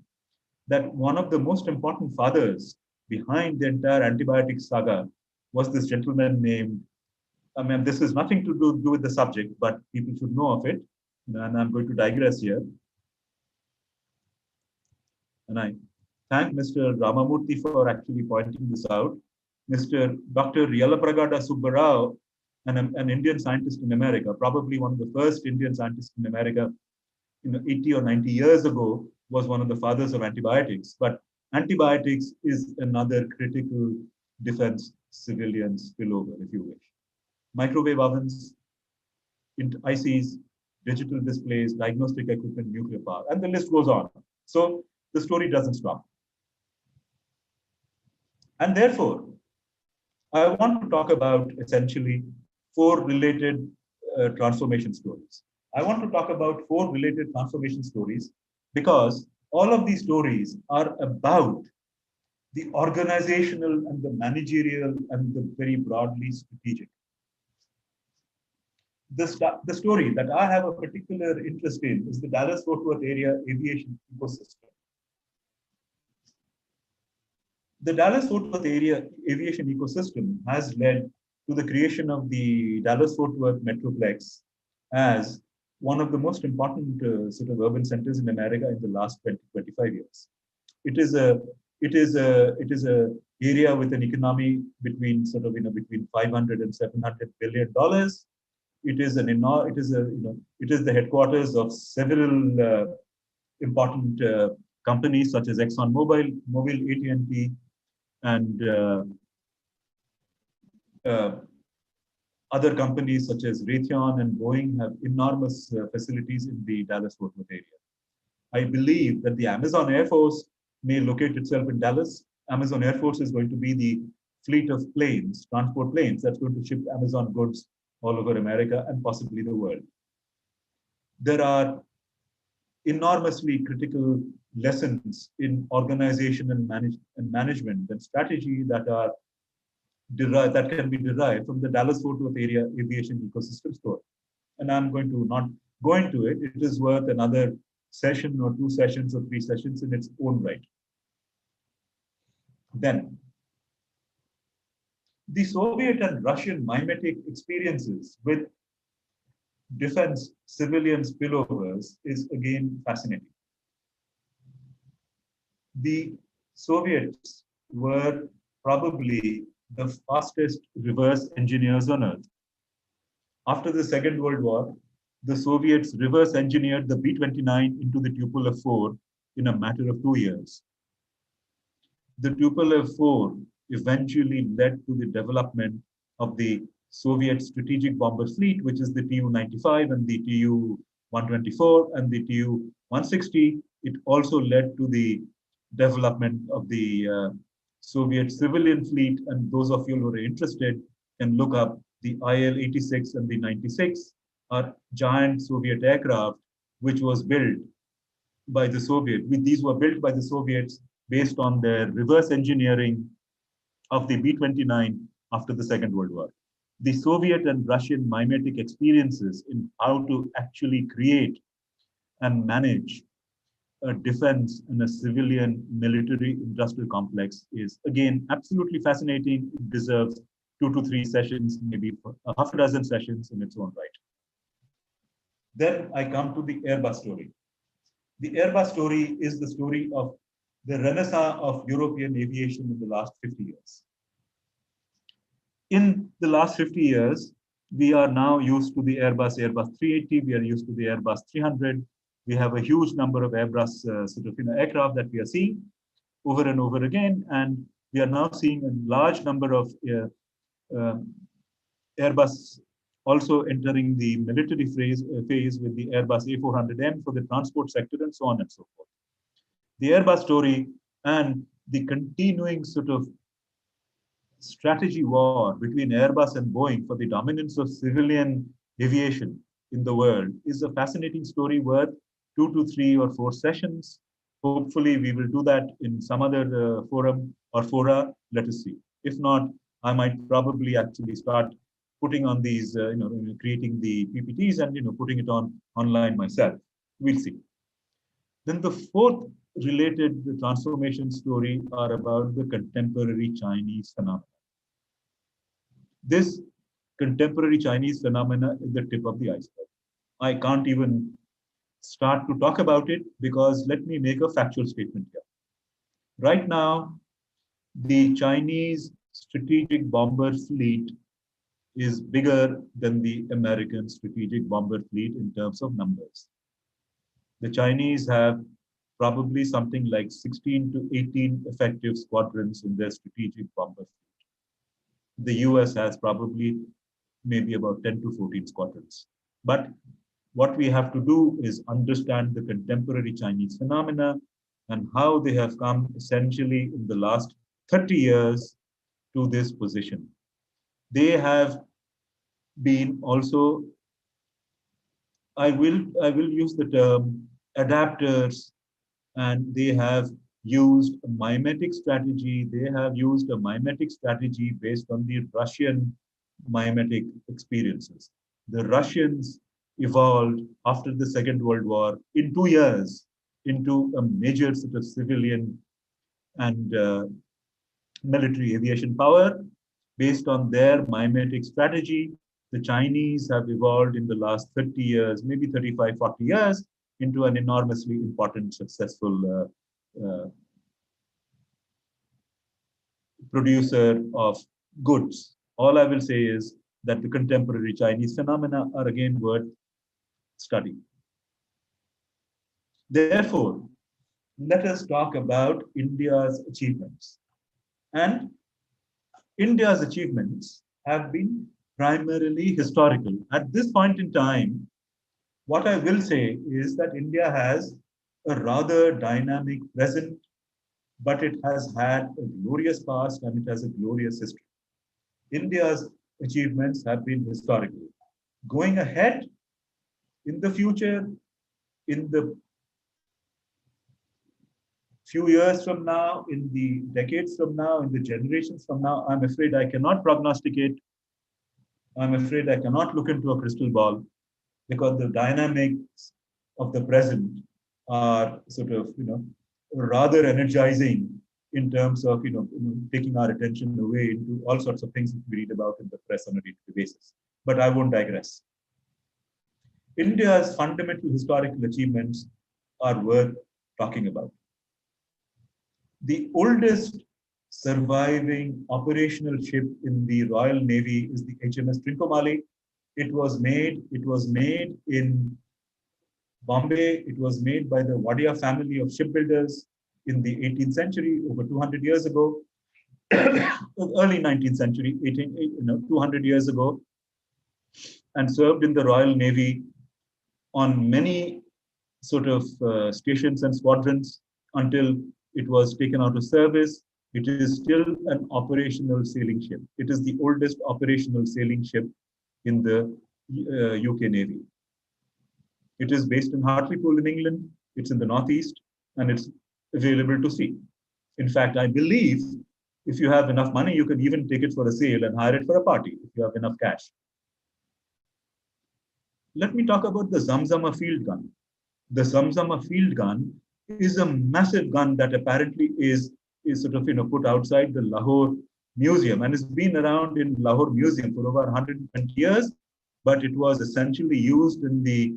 that one of the most important fathers behind the entire antibiotic saga was this gentleman named, I mean, this has nothing to do with the subject, but people should know of it. And I'm going to digress here. And I thank Mr. Ramamurthy for actually pointing this out. Mr. Dr. Yalapragada Subbarao, an Indian scientist in America, probably one of the first Indian scientists in America, 80 or 90 years ago, was one of the fathers of antibiotics. But antibiotics is another critical defense civilian spillover, if you wish. Microwave ovens, ICs, digital displays, diagnostic equipment, nuclear power, and the list goes on. So the story doesn't stop. And therefore, I want to talk about essentially four related transformation stories. I want to talk about four related transformation stories because all of these stories are about the organizational and the managerial and the very broadly strategic. The story that I have a particular interest in is the Dallas-Fort Worth area aviation ecosystem. The Dallas-Fort Worth area aviation ecosystem has led to the creation of the Dallas-Fort Worth Metroplex as one of the most important sort of urban centers in America in the last 20-25 years. It is a area with an economy between between 500 and 700 billion dollars. It is the headquarters of several important companies such as ExxonMobil, AT&T, and other companies such as Raytheon and Boeing have enormous facilities in the Dallas-Fort Worth area. I believe that the Amazon Air Force may locate itself in Dallas. Amazon Air Force is going to be the fleet of planes, transport planes, that's going to ship Amazon goods all over America and possibly the world. There are enormously critical lessons in organization and management and strategy that are derived, that can be derived from the Dallas-Fort Worth area aviation ecosystem story. And I'm going to not go into it. It is worth another session or 2 sessions or 3 sessions in its own right. Then, the Soviet and Russian mimetic experiences with defense civilian spillovers is again fascinating. The Soviets were probably the fastest reverse engineers on earth. After the Second World War, the Soviets reverse engineered the B29 into the Tupolev-4 in a matter of 2 years. The Tupolev-4 eventually led to the development of the Soviet strategic bomber fleet, which is the Tu-95 and the Tu-124 and the Tu-160. It also led to the development of the Soviet civilian fleet, and those of you who are interested can look up the IL-86 and the 96 are giant Soviet aircraft, which was built by the Soviets. These were built by the Soviets based on their reverse engineering of the B-29 after the Second World War. The Soviet and Russian mimetic experiences in how to actually create and manage a defense and a civilian military industrial complex is again absolutely fascinating. It deserves 2 to 3 sessions, maybe a half a dozen sessions in its own right. Then I come to the Airbus story. The Airbus story is the story of the renaissance of European aviation in the last 50 years. In the last 50 years, we are now used to the Airbus 380, we are used to the Airbus 300. We have a huge number of Airbus aircraft that we are seeing over and over again, and we are now seeing a large number of Airbus also entering the military phase with the Airbus A400M for the transport sector and so on and so forth. The Airbus story and the continuing sort of strategy war between Airbus and Boeing for the dominance of civilian aviation in the world is a fascinating story worth 2 to 3 or 4 sessions. Hopefully, we will do that in some other forum or fora. Let us see. If not, I might probably actually start putting on these, creating the PPTs and putting it on online myself. We'll see. Then the fourth related transformation story are about the contemporary Chinese phenomena. This contemporary Chinese phenomena is the tip of the iceberg. I can't even start to talk about it because let me make a factual statement here. Right now, the Chinese strategic bomber fleet is bigger than the American strategic bomber fleet in terms of numbers. The Chinese have probably something like 16 to 18 effective squadrons in their strategic bomber fleet. The US has probably maybe about 10 to 14 squadrons. But what we have to do is understand the contemporary Chinese phenomena and how they have come essentially in the last 30 years to this position. They have been also, I will use the term adapters, and they have used a mimetic strategy. They have used a mimetic strategy based on the Russian mimetic experiences. The Russians evolved after the Second World War in 2 years into a major sort of civilian and military aviation power based on their mimetic strategy. The Chinese have evolved in the last 30 years, maybe 35, 40 years, into an enormously important, successful producer of goods. All I will say is that the contemporary Chinese phenomena are again worth study. Therefore, let us talk about India's achievements. And India's achievements have been primarily historical. At this point in time, what I will say is that India has a rather dynamic present, but it has had a glorious past and it has a glorious history. India's achievements have been historical. Going ahead in the future, in the few years from now, in the decades from now, in the generations from now, I'm afraid I cannot prognosticate. I'm afraid I cannot look into a crystal ball because the dynamics of the present are sort of, rather energizing in terms of, taking our attention away into all sorts of things that we read about in the press on a day-to-day basis. But I won't digress. India's fundamental historical achievements are worth talking about. The oldest surviving operational ship in the Royal Navy is the HMS Trincomalee. It was made in Bombay. It was made by the Wadia family of shipbuilders in the 18th century, over 200 years ago, early 19th century, 200 years ago, and served in the Royal Navy on many sort of stations and squadrons until it was taken out of service. It is still an operational sailing ship. It is the oldest operational sailing ship in the UK Navy. It is based in Hartlepool in England. It's in the Northeast, and it's available to sea. In fact, I believe if you have enough money, you can even take it for a sail and hire it for a party if you have enough cash. Let me talk about the Zamzama field gun. The Zamzama field gun is a massive gun that apparently is sort of put outside the Lahore Museum and has been around in Lahore Museum for over 120 years. But it was essentially used in the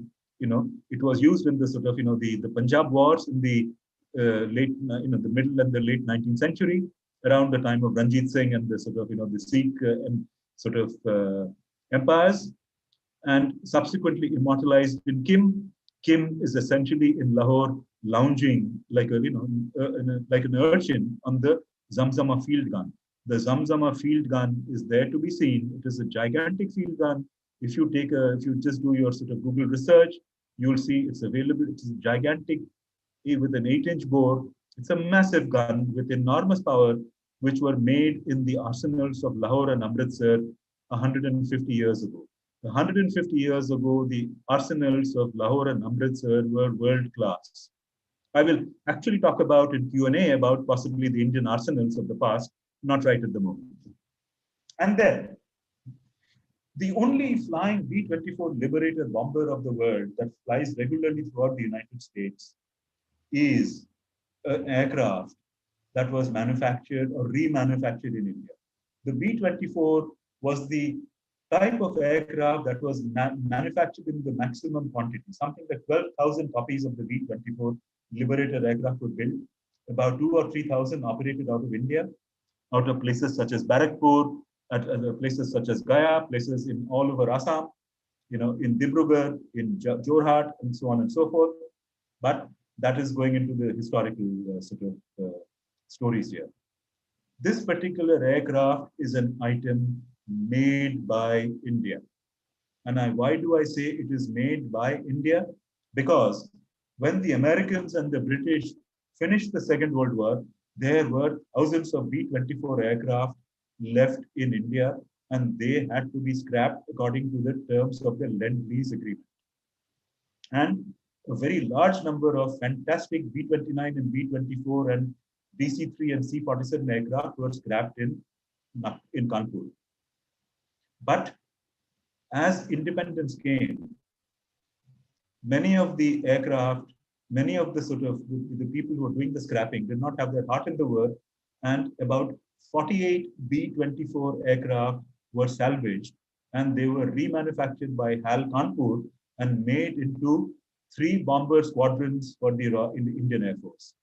it was used in the sort of the Punjab wars in the late the middle and the late 19th century, around the time of Ranjit Singh and the sort of the Sikh empires, and subsequently immortalized in Kim. Kim is essentially in Lahore lounging like like an urchin on the Zamzama field gun. The Zamzama field gun is there to be seen. It is a gigantic field gun. If you just do your sort of Google research, you'll see it's available. It is gigantic with an 8-inch bore. It's a massive gun with enormous power, which were made in the arsenals of Lahore and Amritsar 150 years ago. 150 years ago, the arsenals of Lahore and Amritsar were world class. I will actually talk about in Q&A about possibly the Indian arsenals of the past, not right at the moment. And then, the only flying B-24 Liberator bomber of the world that flies regularly throughout the United States is an aircraft that was manufactured or remanufactured in India. The B-24 was the type of aircraft that was manufactured in the maximum quantity, something like 12,000 copies of the B-24 Liberator aircraft were built. About 2,000 or 3,000 operated out of India, out of places such as Barrackpur, at places such as Gaya, places in all over Assam, in Dibrugarh, in Jorhat, and so on and so forth. But that is going into the historical stories here. This particular aircraft is an item made by India. And why do I say it is made by India? Because when the Americans and the British finished the Second World War, there were thousands of B-24 aircraft left in India, and they had to be scrapped according to the terms of the Lend-Lease Agreement. And a very large number of fantastic B-29 and B-24 and DC-3 and C-47 aircraft were scrapped in Kanpur. But as independence came, many of the aircraft, many of the people who were doing the scrapping did not have their heart in the work, and about 48 B-24 aircraft were salvaged, and they were remanufactured by HAL Kanpur and made into 3 bomber squadrons for in the Indian Air Force.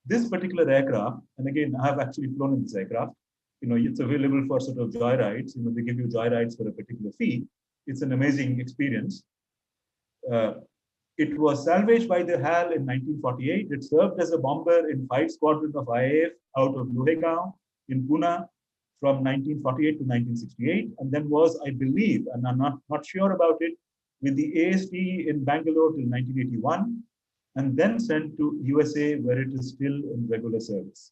This particular aircraft, and again, I have actually flown in this aircraft. It's available for sort of joyrides. They give you joyrides for a particular fee. It's an amazing experience. It was salvaged by the HAL in 1948. It served as a bomber in 5 squadrons of IAF out of Lohegaon in Pune from 1948 to 1968, and then was, I believe, and I'm not sure about it, with the AST in Bangalore till 1981, and then sent to USA, where it is still in regular service.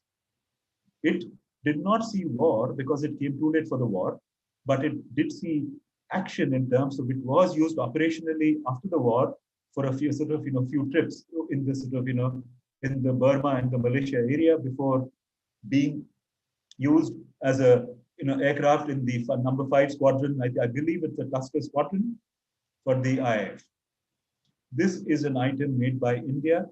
It did not see war because it came too late for the war, but it did see action in terms of it was used operationally after the war for a few few trips in this in the Burma and the Malaysia area before being used as a aircraft in the number 5 squadron. I believe it's a Tusker squadron for the IAF. This is an item made by India.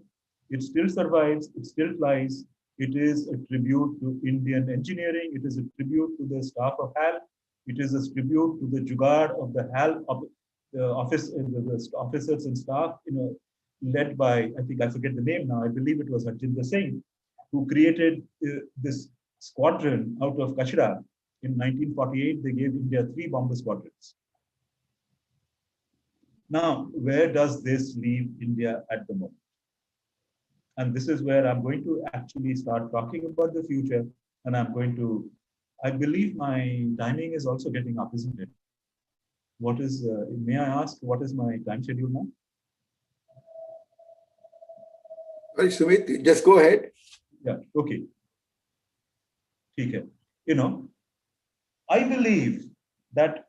It still survives. It still flies. It is a tribute to Indian engineering. It is a tribute to the staff of HAL. It is a tribute to the jugaad of the HAL the officers and staff, led by, I think I forget the name now. I believe it was Harjinder Singh, who created this squadron out of Kachra. In 1948, they gave India 3 bomber squadrons. Now, where does this leave India at the moment? And this is where I'm going to actually start talking about the future. And I believe my timing is also getting up, isn't it? May I ask, what is my time schedule now? Well, Sumit, just go ahead. Yeah, okay. Okay. I believe that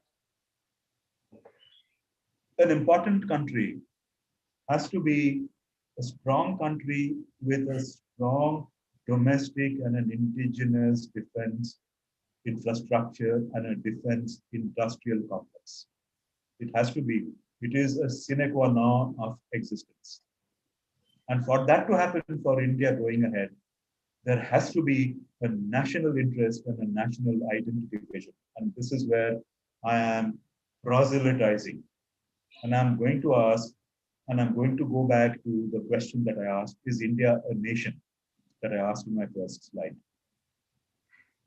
an important country has to be a strong country with a strong domestic and an indigenous defense infrastructure and a defense industrial complex. It has to be. It is a sine qua non of existence. And for that to happen for India going ahead, there has to be a national interest and a national identification. And this is where I am proselytizing. And I'm going to ask, and I'm going to go back to the question that I asked, is India a nation? That I asked in my first slide.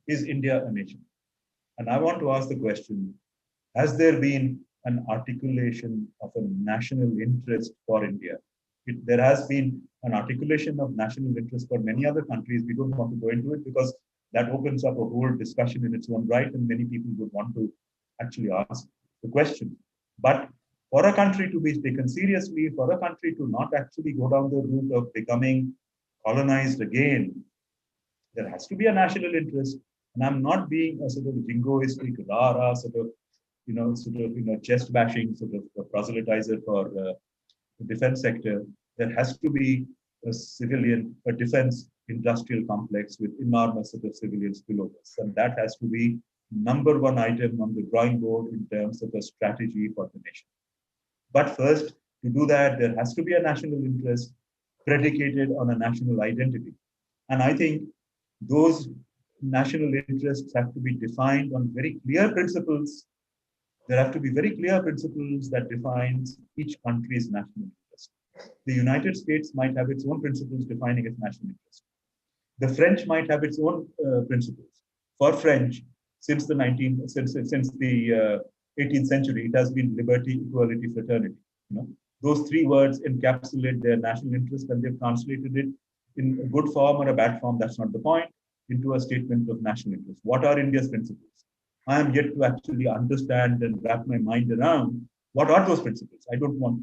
Is India a nation? And I want to ask the question, has there been an articulation of a national interest for India? There has been an articulation of national interest for many other countries. We don't want to go into it because that opens up a whole discussion in its own right, and many people would want to actually ask the question. But for a country to be taken seriously, for a country to not actually go down the route of becoming colonized again, there has to be a national interest. And I'm not being a sort of jingoistic, rah-rah, chest bashing sort of proselytizer for the defense sector. There has to be a defense industrial complex with enormous set of civilian spillovers. And that has to be number one item on the drawing board in terms of a strategy for the nation. But first, to do that, there has to be a national interest predicated on a national identity. And I think those national interests have to be defined on very clear principles. There have to be very clear principles that defines each country's national interest. The United States might have its own principles defining its national interest. The French might have its own principles. For French, since the 18th century, it has been liberty, equality, fraternity. You know, those three words encapsulate their national interest, and they've translated it in a good form or a bad form. That's not the point. Into a statement of national interest. What are India's principles? I am yet to actually understand and wrap my mind around what are those principles. I don't know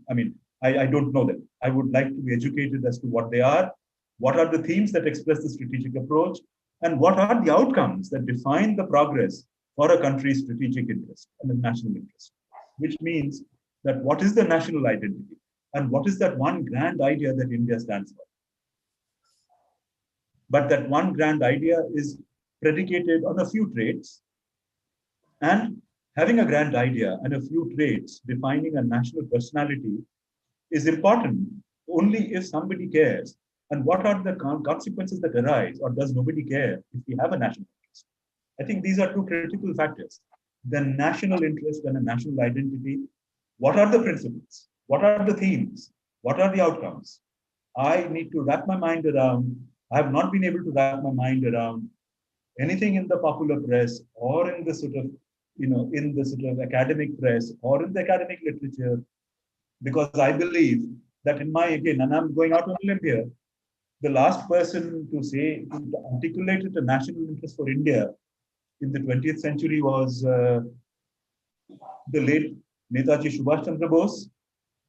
them. I would like to be educated as to what they are. What are the themes that express the strategic approach? And what are the outcomes that define the progress for a country's strategic interest and the national interest? Which means that what is the national identity? And what is that one grand idea that India stands for? But that one grand idea is predicated on a few traits. And having a grand idea and a few traits defining a national personality is important only if somebody cares. And what are the consequences that arise, or does nobody care if we have a national interest? I think these are two critical factors. The national interest and a national identity. What are the principles? What are the themes? What are the outcomes? I need to wrap my mind around. I have not been able to wrap my mind around anything in the popular press or in the sort of, in the sort of academic press or in the academic literature, because I believe that and I'm going out on a limb here, the last person to articulate a national interest for India in the 20th century was the late Netaji Subhash Chandra Bose.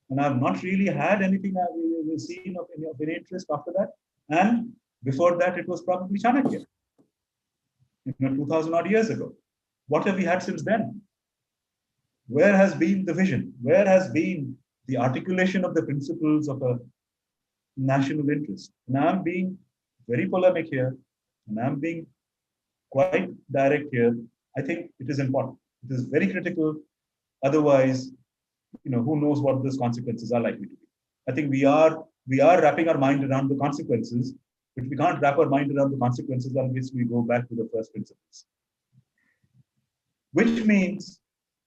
And I've not really had anything I've seen of any interest after that. And before that, it was probably Chanakya, 2000 odd years ago. What have we had since then? Where has been the vision? Where has been the articulation of the principles of a national interest? And I'm being very polemic here, and I'm being quite direct here. I think it is important. It is very critical. Otherwise, who knows what those consequences are likely to be. I think we are wrapping our mind around the consequences, but we can't wrap our mind around the consequences unless we go back to the first principles. Which means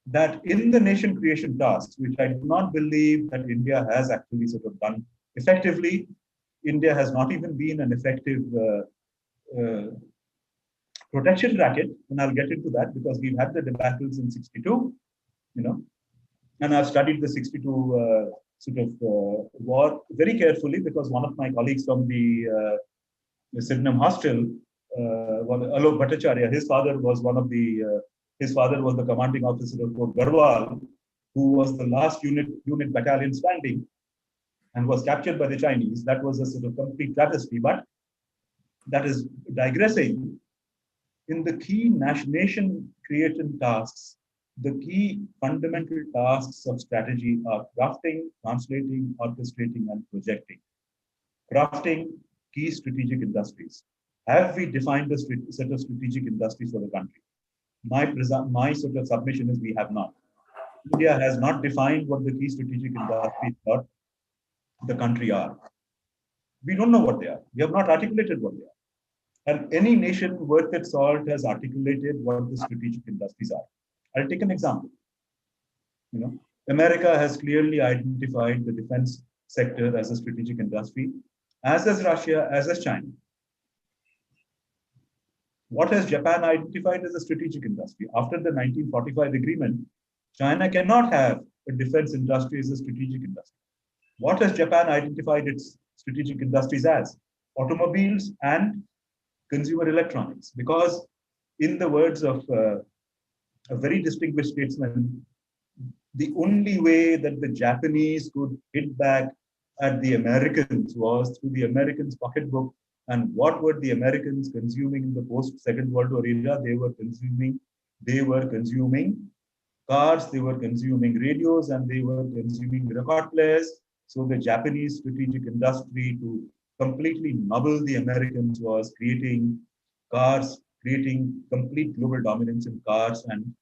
that in the nation creation tasks, which I do not believe that India has actually sort of done effectively, India has not even been an effective protection racket, and I'll get into that because we've had the debacles in 62, and I've studied the 62 war very carefully because one of my colleagues from the Sydenham Hostel, Alok Bhattacharya, his father was the commanding officer of Fort Garhwal, who was the last unit battalion standing and was captured by the Chinese. That was a sort of complete travesty, but that is digressing. In the key nation creation tasks, the key fundamental tasks of strategy are crafting, translating, orchestrating, and projecting. Crafting key strategic industries. Have we defined a set of strategic industries for the country? My sort of submission is we have not. India has not defined what the key strategic industries for the country are. We don't know what they are. We have not articulated what they are. And any nation worth its salt has articulated what the strategic industries are. I'll take an example. America has clearly identified the defense sector as a strategic industry, as has Russia, as has China. What has Japan identified as a strategic industry? After the 1945 agreement, China cannot have a defense industry as a strategic industry. What has Japan identified its strategic industries as? Automobiles and consumer electronics. Because in the words of a very distinguished statesman, the only way that the Japanese could hit back at the Americans was through the Americans' pocketbook. And what were the Americans consuming in the post-Second World War era? They were consuming cars, they were consuming radios, and they were consuming record players. So the Japanese strategic industry to completely nobbled the Americans was creating cars, creating complete global dominance in cars and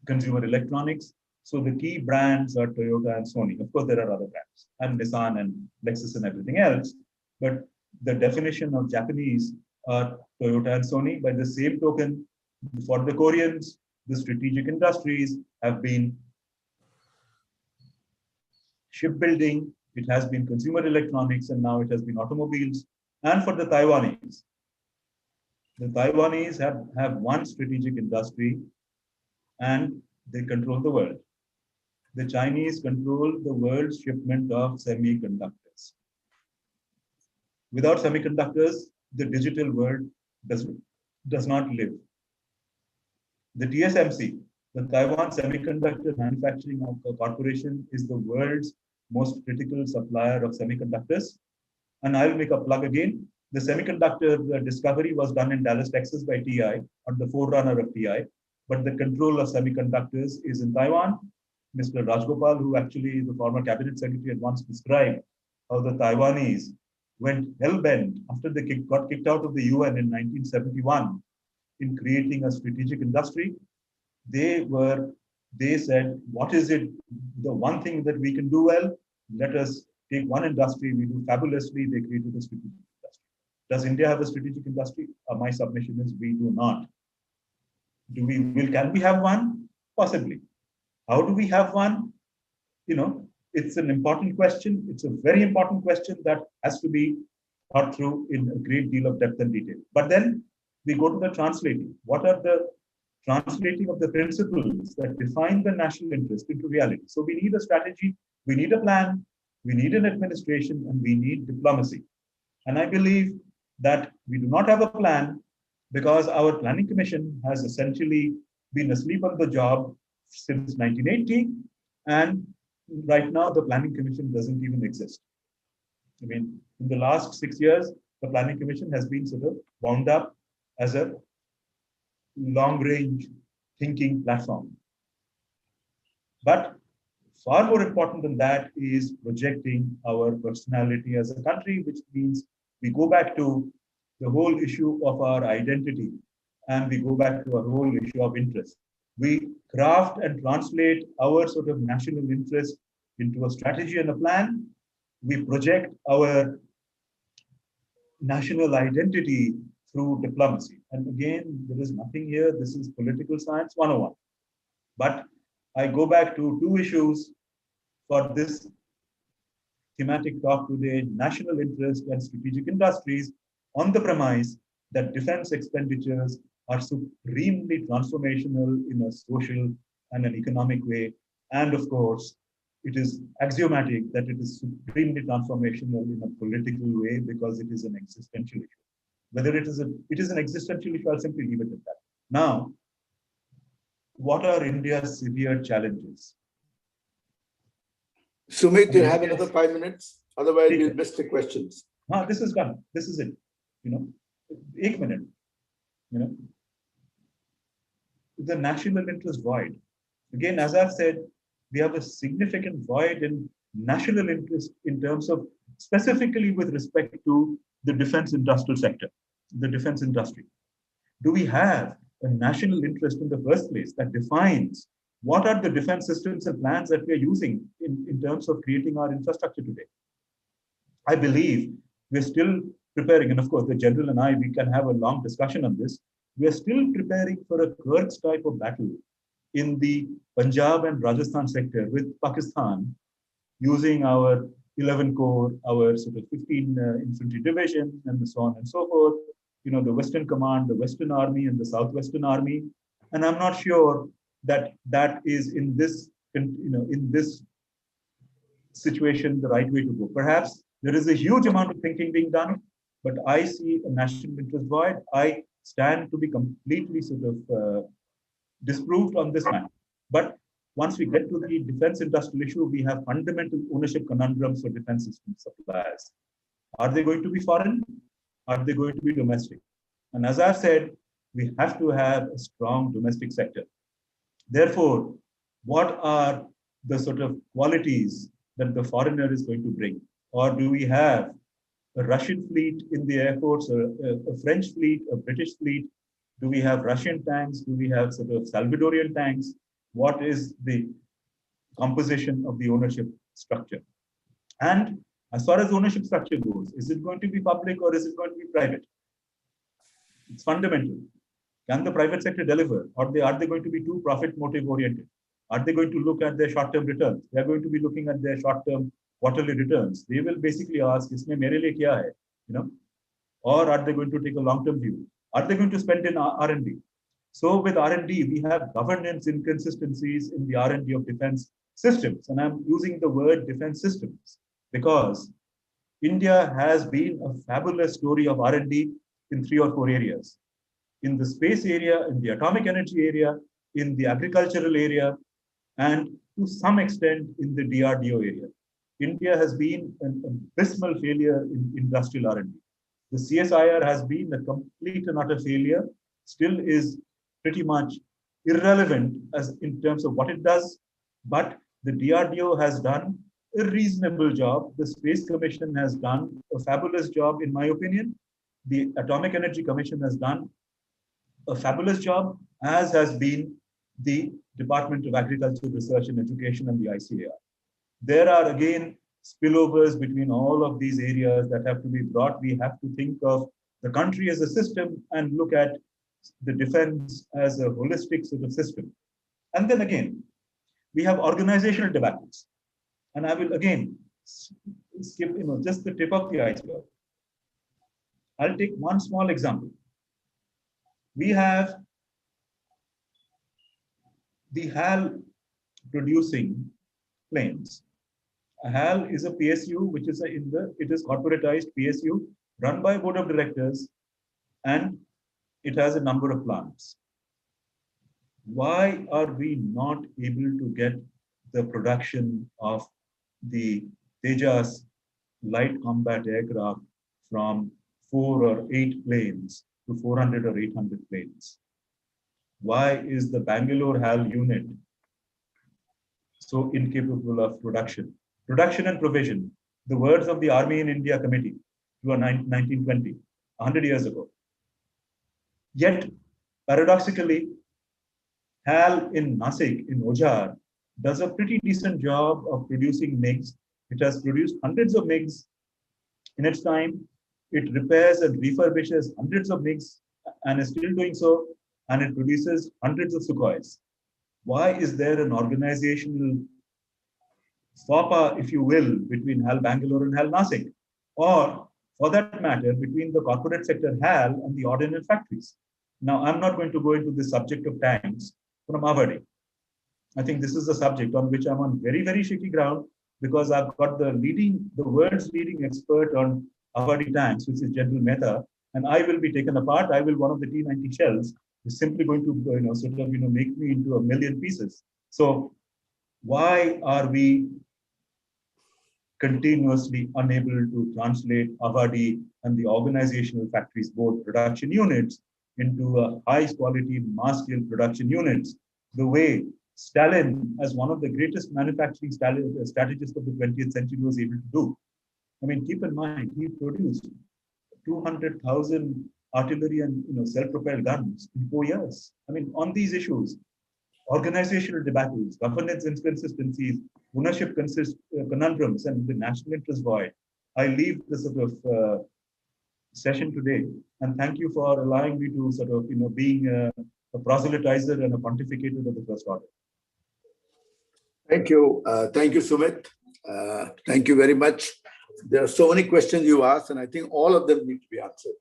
consumer electronics. So the key brands are Toyota and Sony. Of course, there are other brands and Nissan and Lexus and everything else. But the definition of Japanese are Toyota and Sony. By the same token, for the Koreans, the strategic industries have been shipbuilding, it has been consumer electronics, and now it has been automobiles. And for the Taiwanese have one strategic industry and they control the world. The Chinese control the world's shipment of semiconductors. Without semiconductors, the digital world does not live. The TSMC, the Taiwan Semiconductor Manufacturing Corporation, is the world's most critical supplier of semiconductors. And I'll make a plug again. The semiconductor discovery was done in Dallas, Texas by TI, or the forerunner of TI. But the control of semiconductors is in Taiwan. Mr. Rajgopal, who actually the former cabinet secretary, had once described how the Taiwanese went hell-bent after they got kicked out of the UN in 1971 in creating a strategic industry. They said, what is it, the one thing that we can do well? Let us take one industry, we do fabulously, they created a strategic industry. Does India have a strategic industry? My submission is we do not. Can we have one? Possibly. How do we have one? It's an important question. It's a very important question that has to be thought through in a great deal of depth and detail. But then we go to the translating. What are the translating of the principles that define the national interest into reality? So we need a strategy, we need a plan, we need an administration, and we need diplomacy. And I believe that we do not have a plan because our planning commission has essentially been asleep on the job since 1980. And right now, the planning commission doesn't even exist. I mean, in the last 6 years, the planning commission has been sort of wound up as a long-range thinking platform. But far more important than that is projecting our personality as a country, which means we go back to the whole issue of our identity and we go back to our whole issue of interest. We craft and translate our sort of national interest into a strategy and a plan. We project our national identity through diplomacy. And again, there is nothing here. This is political science 101. But I go back to two issues for this thematic talk today: national interest and strategic industries, on the premise that defense expenditures are supremely transformational in a social and an economic way. And of course, it is axiomatic that it is supremely transformational in a political way because it is an existential issue. Whether it is an existential issue, I'll simply leave it at that. Now, what are India's severe challenges? Sumit, you have another 5 minutes. Otherwise, we'll miss the questions. No, this is done. This is it. 1 minute. The national interest void. Again, as I've said, we have a significant void in national interest in terms of specifically with respect to the defense industrial sector, the defense industry. Do we have a national interest in the first place that defines what are the defense systems and plans that we are using in terms of creating our infrastructure today? I believe we're still preparing, and of course, the general and I, we can have a long discussion on this. We are still preparing for a Kurds type of battle in the Punjab and Rajasthan sector with Pakistan, using our 11 Corps, our sort of 15 infantry division, and so on and so forth. The Western Command, the Western Army, and the Southwestern Army. And I'm not sure that that is in this situation the right way to go. Perhaps there is a huge amount of thinking being done, but I see a national interest void. I stand to be completely sort of disproved on this matter. But once we get to the defense industrial issue, we have fundamental ownership conundrums for defense system suppliers. Are they going to be foreign? Are they going to be domestic? And as I've said, we have to have a strong domestic sector. Therefore, what are the sort of qualities that the foreigner is going to bring? Or do we have a Russian fleet in the airports, or a French fleet, a British fleet? Do we have Russian tanks? Do we have sort of Salvadorian tanks? What is the composition of the ownership structure? And as far as ownership structure goes, is it going to be public or is it going to be private? It's fundamental. Can the private sector deliver, or are they going to be too profit motive oriented? Are they going to look at their short-term returns? They are going to be looking at their short-term quarterly returns. They will basically ask, "Isme mere liye kya hai?" You know, or are they going to take a long-term view? Are they going to spend in R&D? So with R&D, we have governance inconsistencies in the R&D of defense systems, and I'm using the word defense systems because India has been a fabulous story of R&D in 3 or 4 areas. In the space area, in the atomic energy area, in the agricultural area, and to some extent in the DRDO area. India has been an abysmal failure in industrial R&D. The CSIR has been a complete and utter failure, still is pretty much irrelevant as in terms of what it does, but the DRDO has done a reasonable job. The Space Commission has done a fabulous job, in my opinion. The Atomic Energy Commission has done a fabulous job, as has been the Department of Agriculture, Research and Education and the ICAR. There are again spillovers between all of these areas that have to be brought. We have to think of the country as a system and look at the defense as a holistic sort of system. And then again, we have organizational debacles. And I will again skip, just the tip of the iceberg. I'll take one small example. We have the HAL producing planes. HAL is a PSU, which is it is corporatized PSU run by a board of directors, and it has a number of plants. Why are we not able to get the production of the Tejas light combat aircraft from 4 or 8 planes to 400 or 800 planes? Why is the Bangalore HAL unit so incapable of production? Production and provision, the words of the Army in India Committee to 1920, 100 years ago. Yet, paradoxically, HAL in Nasik, in Ojar, does a pretty decent job of producing MiGs. It has produced hundreds of MiGs in its time. It repairs and refurbishes hundreds of MiGs and is still doing so, and it produces hundreds of Sukhois. Why is there an organizational faux pas, if you will, between HAL Bangalore and HAL Nasik? Or, for that matter, between the corporate sector HAL and the ordnance factories? Now, I'm not going to go into the subject of tanks from Avadi. I think this is a subject on which I'm on very, very shaky ground, because I've got the world's leading expert on Avadi tanks, which is General Mehta, and I will be taken apart. I will, one of the T-90 shells is simply going to, make me into a million pieces. So why are we continuously unable to translate Avadi and the organizational factories board production units into a high quality mass scale production units, the way Stalin, as one of the greatest manufacturing strategists of the 20th century, was able to do? I mean, keep in mind, he produced 200,000 artillery and self-propelled guns in 4 years. I mean, on these issues, organizational debacles, governance inconsistencies, ownership conundrums, and the national interest void, I leave this sort of session today, and thank you for allowing me to sort of being a proselytizer and a pontificator of the first order. Thank you, Sumit. Thank you very much. There are so many questions you asked, and I think all of them need to be answered.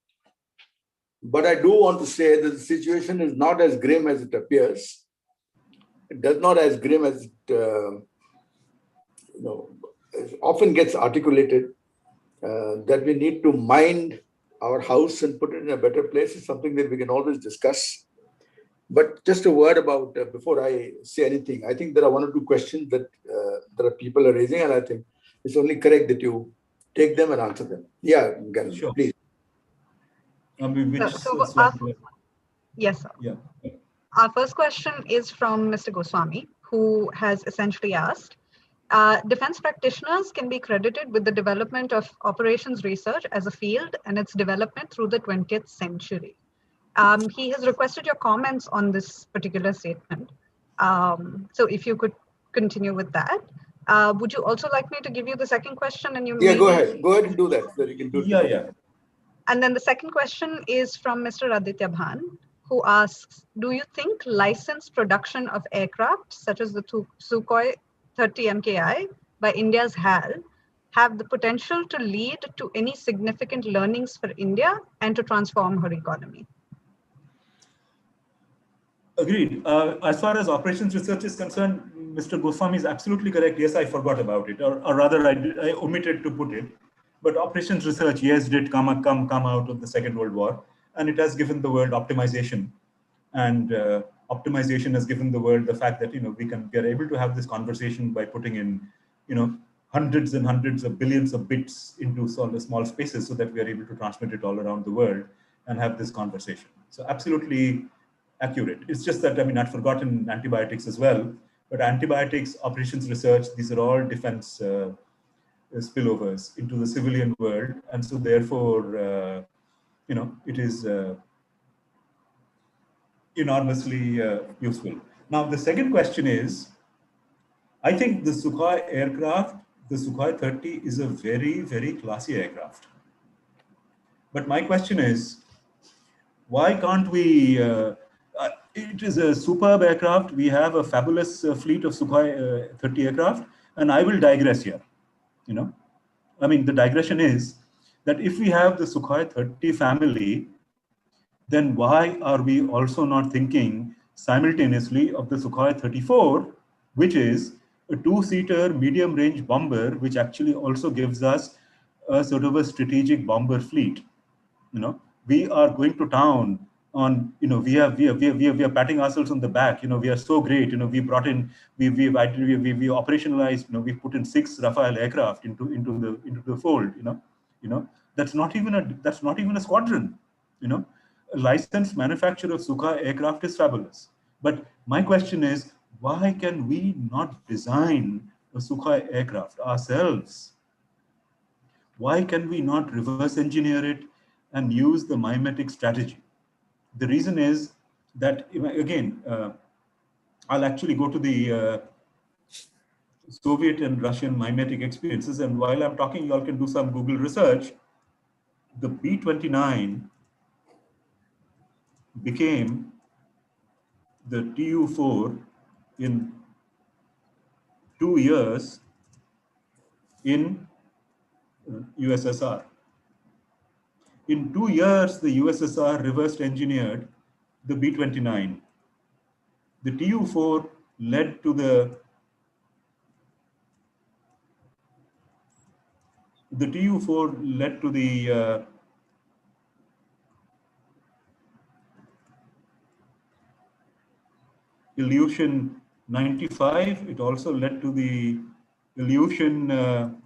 But I do want to say that the situation is not as grim as it appears. It does not as grim as it often gets articulated. That we need to mind our house and put it in a better place is something that we can always discuss. But just a word about, before I say anything, I think there are 1 or 2 questions that people are raising, and I think it's only correct that you take them and answer them. Yeah, Gary, sure. Please. Yes, sir. Yeah. Our first question is from Mr. Goswami, who has essentially asked, Defense practitioners can be credited with the development of operations research as a field and its development through the 20th century. He has requested your comments on this particular statement. So if you could continue with that. Would you also like me to give you the second question? And you Go ahead. Go ahead and do that. So you can do Yeah, yeah. And then the second question is from Mr. Aditya Bhan, who asks, do you think licensed production of aircraft, such as the Sukhoi 30 MKI by India's HAL, have the potential to lead to any significant learnings for India and to transform her economy? Agreed. As far as operations research is concerned, Mr. Goswami is absolutely correct. Yes, I forgot about it, or rather, I omitted to put it. But operations research, yes, did come out of the Second World War, and it has given the world optimization, and optimization has given the world the fact that we are able to have this conversation by putting in hundreds and hundreds of billions of bits into small spaces, so that we are able to transmit it all around the world and have this conversation. So absolutely accurate. It's just that, I'd forgotten antibiotics as well, but antibiotics, operations research, these are all defense spillovers into the civilian world. And so therefore, it is enormously useful. Now, the second question is, I think the Sukhoi aircraft, the Sukhoi 30 is a very, very classy aircraft. But my question is, why can't we, it is a superb aircraft. We have a fabulous fleet of Sukhoi 30 aircraft, and I will digress here. The digression is that if we have the Sukhoi 30 family, then why are we also not thinking simultaneously of the Sukhoi 34, which is a two-seater medium-range bomber, which actually also gives us a sort of a strategic bomber fleet. We are going to town on, we are patting ourselves on the back. We are so great. We brought in, we operationalized. We put in 6 Rafale aircraft into the fold. That's not even a squadron. A licensed manufacturer of Sukhoi aircraft is fabulous. But my question is, why can we not design a Sukhoi aircraft ourselves? Why can we not reverse engineer it and use the mimetic strategy? The reason is that, again, I'll actually go to the Soviet and Russian mimetic experiences. And while I'm talking, you all can do some Google research. The B29 became the Tu-4 in 2 years in USSR. In 2 years, the USSR reversed engineered the B29. The Tu-4 led to the Ilyushin 95. It also led to the Ilyushin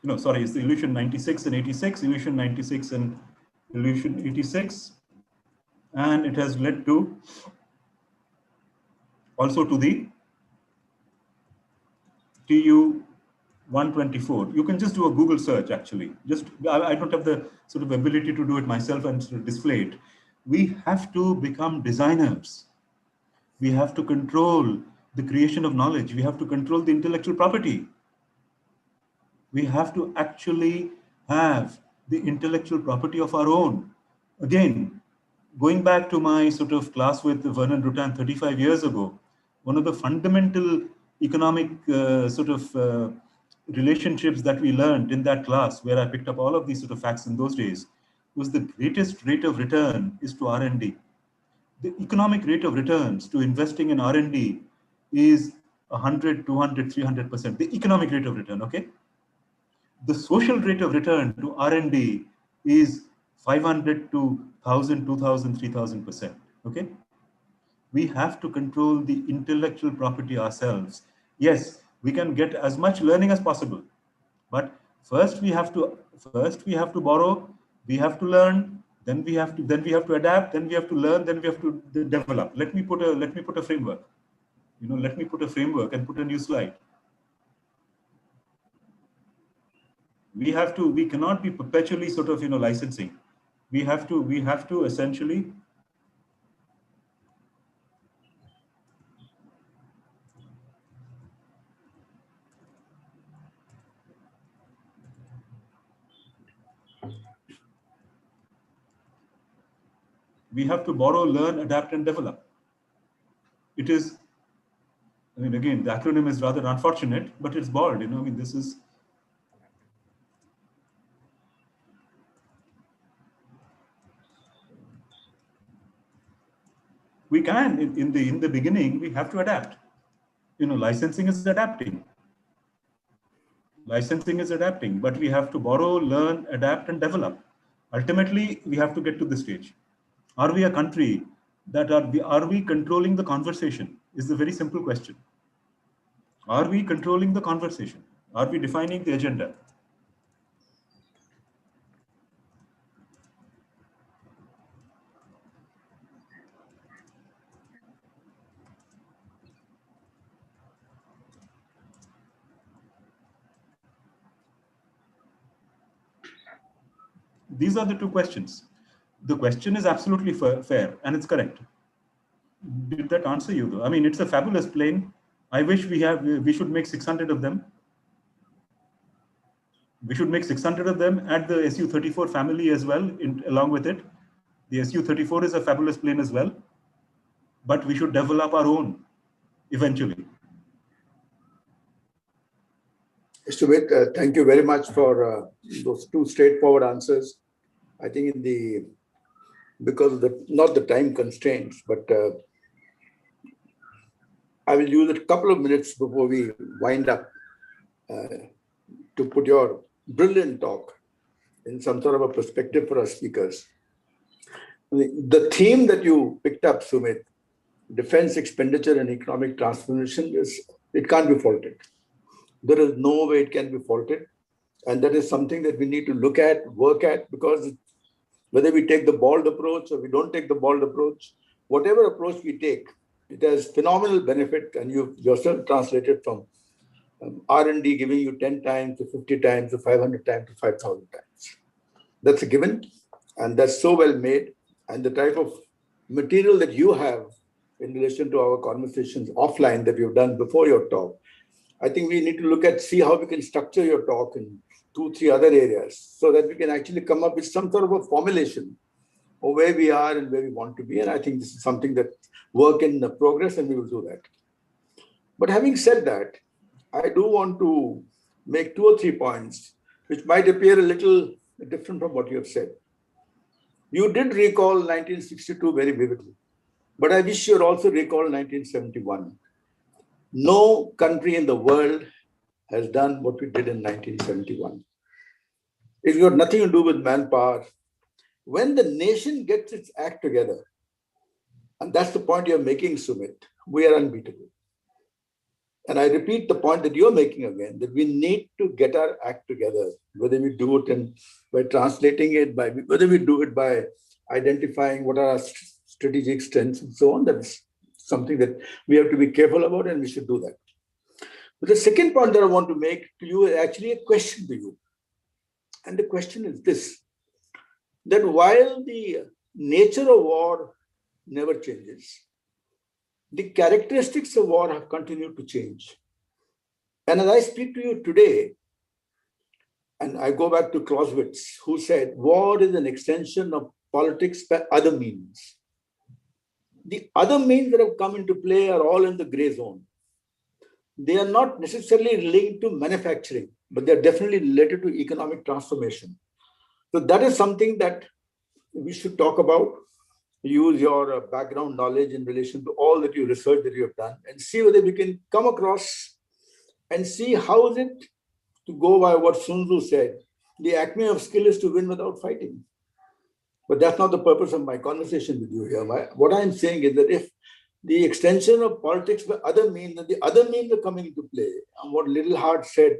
it's the Ilyushin 96 and 86, Ilyushin 96 and Ilyushin 86. And it has led to also to the Tu-124. You can just do a Google search, actually. I don't have the sort of ability to do it myself and sort of display it. We have to become designers. We have to control the creation of knowledge. We have to control the intellectual property. We have to actually have the intellectual property of our own. Again, going back to my sort of class with Vernon Rutan 35 years ago, one of the fundamental economic relationships that we learned in that class, where I picked up all of these sort of facts in those days, was the greatest rate of return is to R&D. The economic rate of returns to investing in R&D is 100, 200, 300%. The economic rate of return, okay? The social rate of return to R&D is 500 to 1,000, 2,000, 3,000%, okay? We have to control the intellectual property ourselves. Yes, we can get as much learning as possible, but first we have to borrow, we have to learn, Then we have to adapt, then we have to learn, then we have to develop. Let me put a framework. Let me put a framework and put a new slide. We cannot be perpetually sort of, licensing. We have to essentially borrow, learn, adapt, and develop. It is, again, the acronym is rather unfortunate, but it's bold. This is. We can, in the beginning, we have to adapt. Licensing is adapting. Licensing is adapting, but we have to borrow, learn, adapt, and develop. Ultimately, we have to get to this stage. Are we a country that are we controlling the conversation? Is the very simple question. Are we controlling the conversation? Are we defining the agenda? These are the two questions. The question is absolutely fair and it's correct. Did that answer you though? It's a fabulous plane. I wish we should make 600 of them. We should make 600 of them, add the Su-34 family as well along with it. The Su-34 is a fabulous plane as well, but we should develop our own eventually. Sumit, thank you very much for those two straightforward answers. I think because of not the time constraints, but I will use a couple of minutes before we wind up to put your brilliant talk in some sort of a perspective for our speakers. The theme that you picked up, Sumit, defense expenditure and economic transformation, it can't be faulted. There is no way it can be faulted. And that is something that we need to look at, work at, because whether we take the bold approach or we don't take the bold approach, whatever approach we take, it has phenomenal benefit. And you've yourself translated from R&D giving you 10 times to 50 times to 500 times to 5,000 times. That's a given. And that's so well made. And the type of material that you have in relation to our conversations offline that you've done before your talk, I think we need to see how we can structure your talk in 2-3 other areas so that we can actually come up with some sort of a formulation of where we are and where we want to be. And I think this is something that work in progress, and we will do that. But having said that, I do want to make 2 or 3 points which might appear a little different from what you have said. You did recall 1962 very vividly, but I wish you would also recall 1971. No country in the world has done what we did in 1971. It's got nothing to do with manpower. When the nation gets its act together, and that's the point you're making, Sumit, we are unbeatable. And I repeat the point that you're making again, that we need to get our act together, whether we do it by translating it, whether we do it by identifying what are our strategic strengths and so on. That's something that we have to be careful about, and we should do that. But the second point that I want to make to you is actually a question to you. And the question is this, that while the nature of war never changes, the characteristics of war have continued to change. And as I speak to you today, and I go back to Clausewitz, who said, war is an extension of politics by other means. The other means that have come into play are all in the gray zone. They are not necessarily linked to manufacturing, but they're definitely related to economic transformation. So that is something that we should talk about. Use your background knowledge in relation to all that you research that you have done, and see whether we can come across and see how is it, to go by what Sun Tzu said, the acme of skill is to win without fighting. But that's not the purpose of my conversation with you here. What I'm saying is that if the extension of politics by other means, and the other means are coming into play, and what Little Hart said,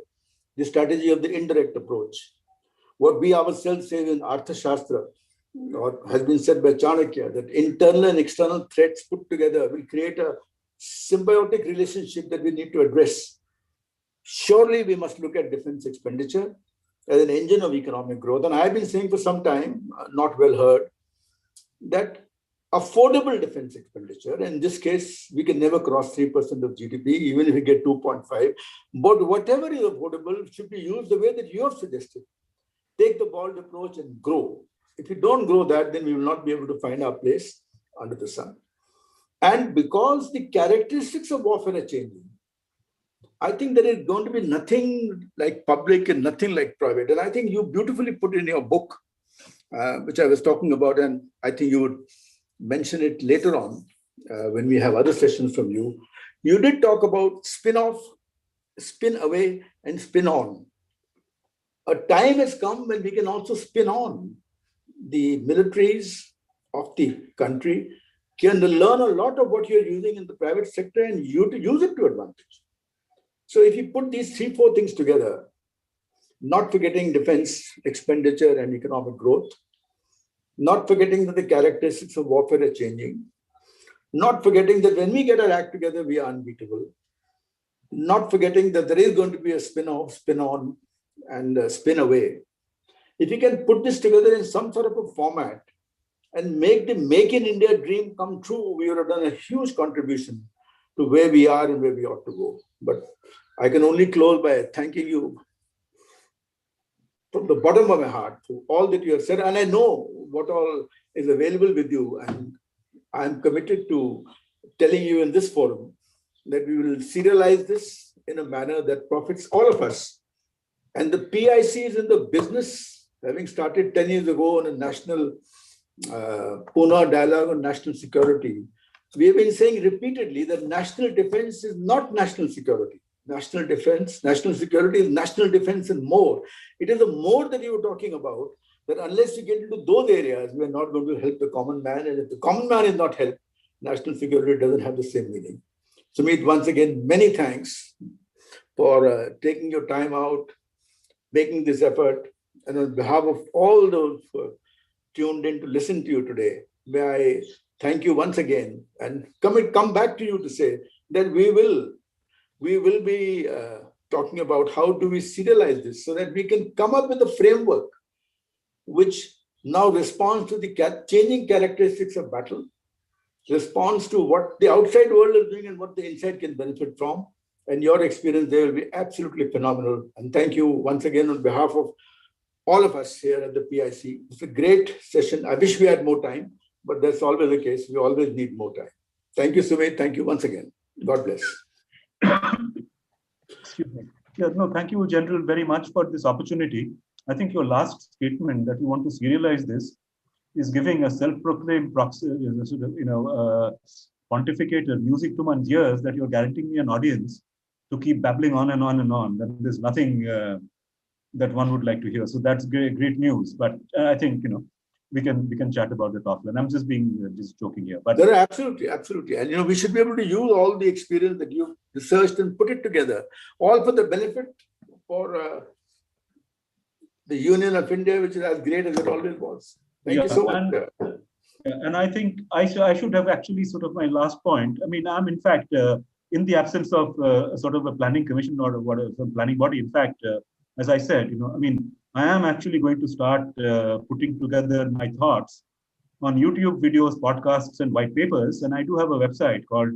the strategy of the indirect approach, what we ourselves say in Arthashastra, or has been said by Chanakya, that internal and external threats put together will create a symbiotic relationship that we need to address. Surely we must look at defense expenditure as an engine of economic growth. And I've been saying for some time, not well heard, that affordable defense expenditure, in this case, we can never cross 3% of GDP, even if we get 2.5, but whatever is affordable should be used the way that you have suggested. Take the bold approach and grow. If we don't grow that, then we will not be able to find our place under the sun. And because the characteristics of warfare are changing, I think there is going to be nothing like public and nothing like private. And I think you beautifully put in your book, which I was talking about, and I think you would mention it later on when we have other sessions from you. You did talk about spin off, spin away, and spin on. A time has come when we can also spin on. The militaries of the country can learn a lot of what you're using in the private sector and you to use it to advantage. So if you put these 3-4 things together, not forgetting defense expenditure and economic growth, not forgetting that the characteristics of warfare are changing, not forgetting that when we get our act together, we are unbeatable, not forgetting that there is going to be a spin-off, spin-on, and spin away. If you can put this together in some sort of a format and make the Make in India dream come true, we would have done a huge contribution to where we are and where we ought to go. But I can only close by thanking you from the bottom of my heart for all that you have said. And I know what all is available with you. And I'm committed to telling you in this forum that we will serialize this in a manner that profits all of us. And the PIC is in the business, having started 10 years ago on a national Pune dialogue on national security. We have been saying repeatedly that national defense is not national security. National defense, national security is national defense and more. It is the more that you were talking about, that unless you get into those areas, we are not going to help the common man. And if the common man is not helped, national security doesn't have the same meaning. Sumit, once again, many thanks for taking your time out, making this effort. And on behalf of all those who are tuned in to listen to you today, may I thank you once again and come back to you to say that we will be talking about how do we serialize this so that we can come up with a framework which now responds to the changing characteristics of battle, responds to what the outside world is doing and what the inside can benefit from. And your experience there will be absolutely phenomenal. And thank you once again on behalf of all of us here at the PIC. It's a great session. I wish we had more time, but that's always the case. We always need more time. Thank you, Sumit. Thank you once again. God bless. Excuse me. Yeah, no, thank you, General, very much for this opportunity. I think your last statement that you want to serialize this is giving a self-proclaimed pontificator music to one's ears that you're guaranteeing me an audience to keep babbling on and on and on. That there's nothing that one would like to hear. So that's great news. But I think we can chat about it offline. I'm just just joking here. But there are absolutely. And we should be able to use all the experience that you've researched and put it together, all for the benefit for the Union of India, which is as great as it always was. Thank you so much. And I think I should have actually sort of my last point. I mean, I'm in fact in the absence of sort of a planning commission or whatever planning body. In fact, as I said, I mean, I am actually going to start putting together my thoughts on YouTube videos, podcasts, and white papers. And I do have a website called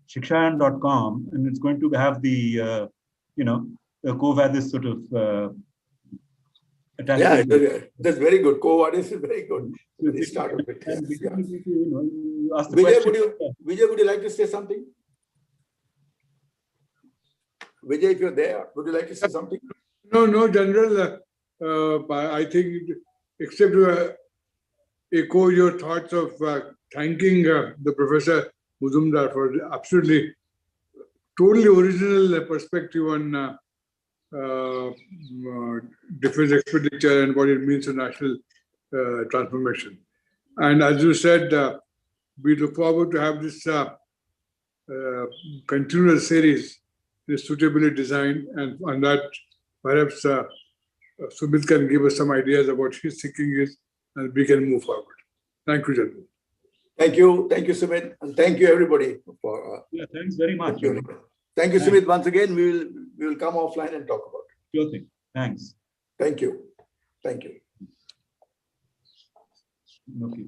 shikshayan.com, and it's going to have the Kovadis sort of attachment. Yeah, that's very good. Kovadis is very good. Start with it. Ask the question. Vijay, would you like to say something? Vijay, if you're there, would you like to say something? No, General. I think, except to echo your thoughts of thanking the Professor Muzumdar for absolutely totally original perspective on defense expenditure and what it means to national transformation. And as you said, we look forward to have this continuous series, suitably designed, and on that, perhaps Sumit can give us some ideas of what his thinking is and we can move forward. Thank you, gentlemen. Thank you, Sumit, and thank you everybody for. Yeah, thanks very much. Thank you, Sumit. Once again, we will come offline and talk about it. Sure thing. Thanks. Thank you. Thank you. Okay.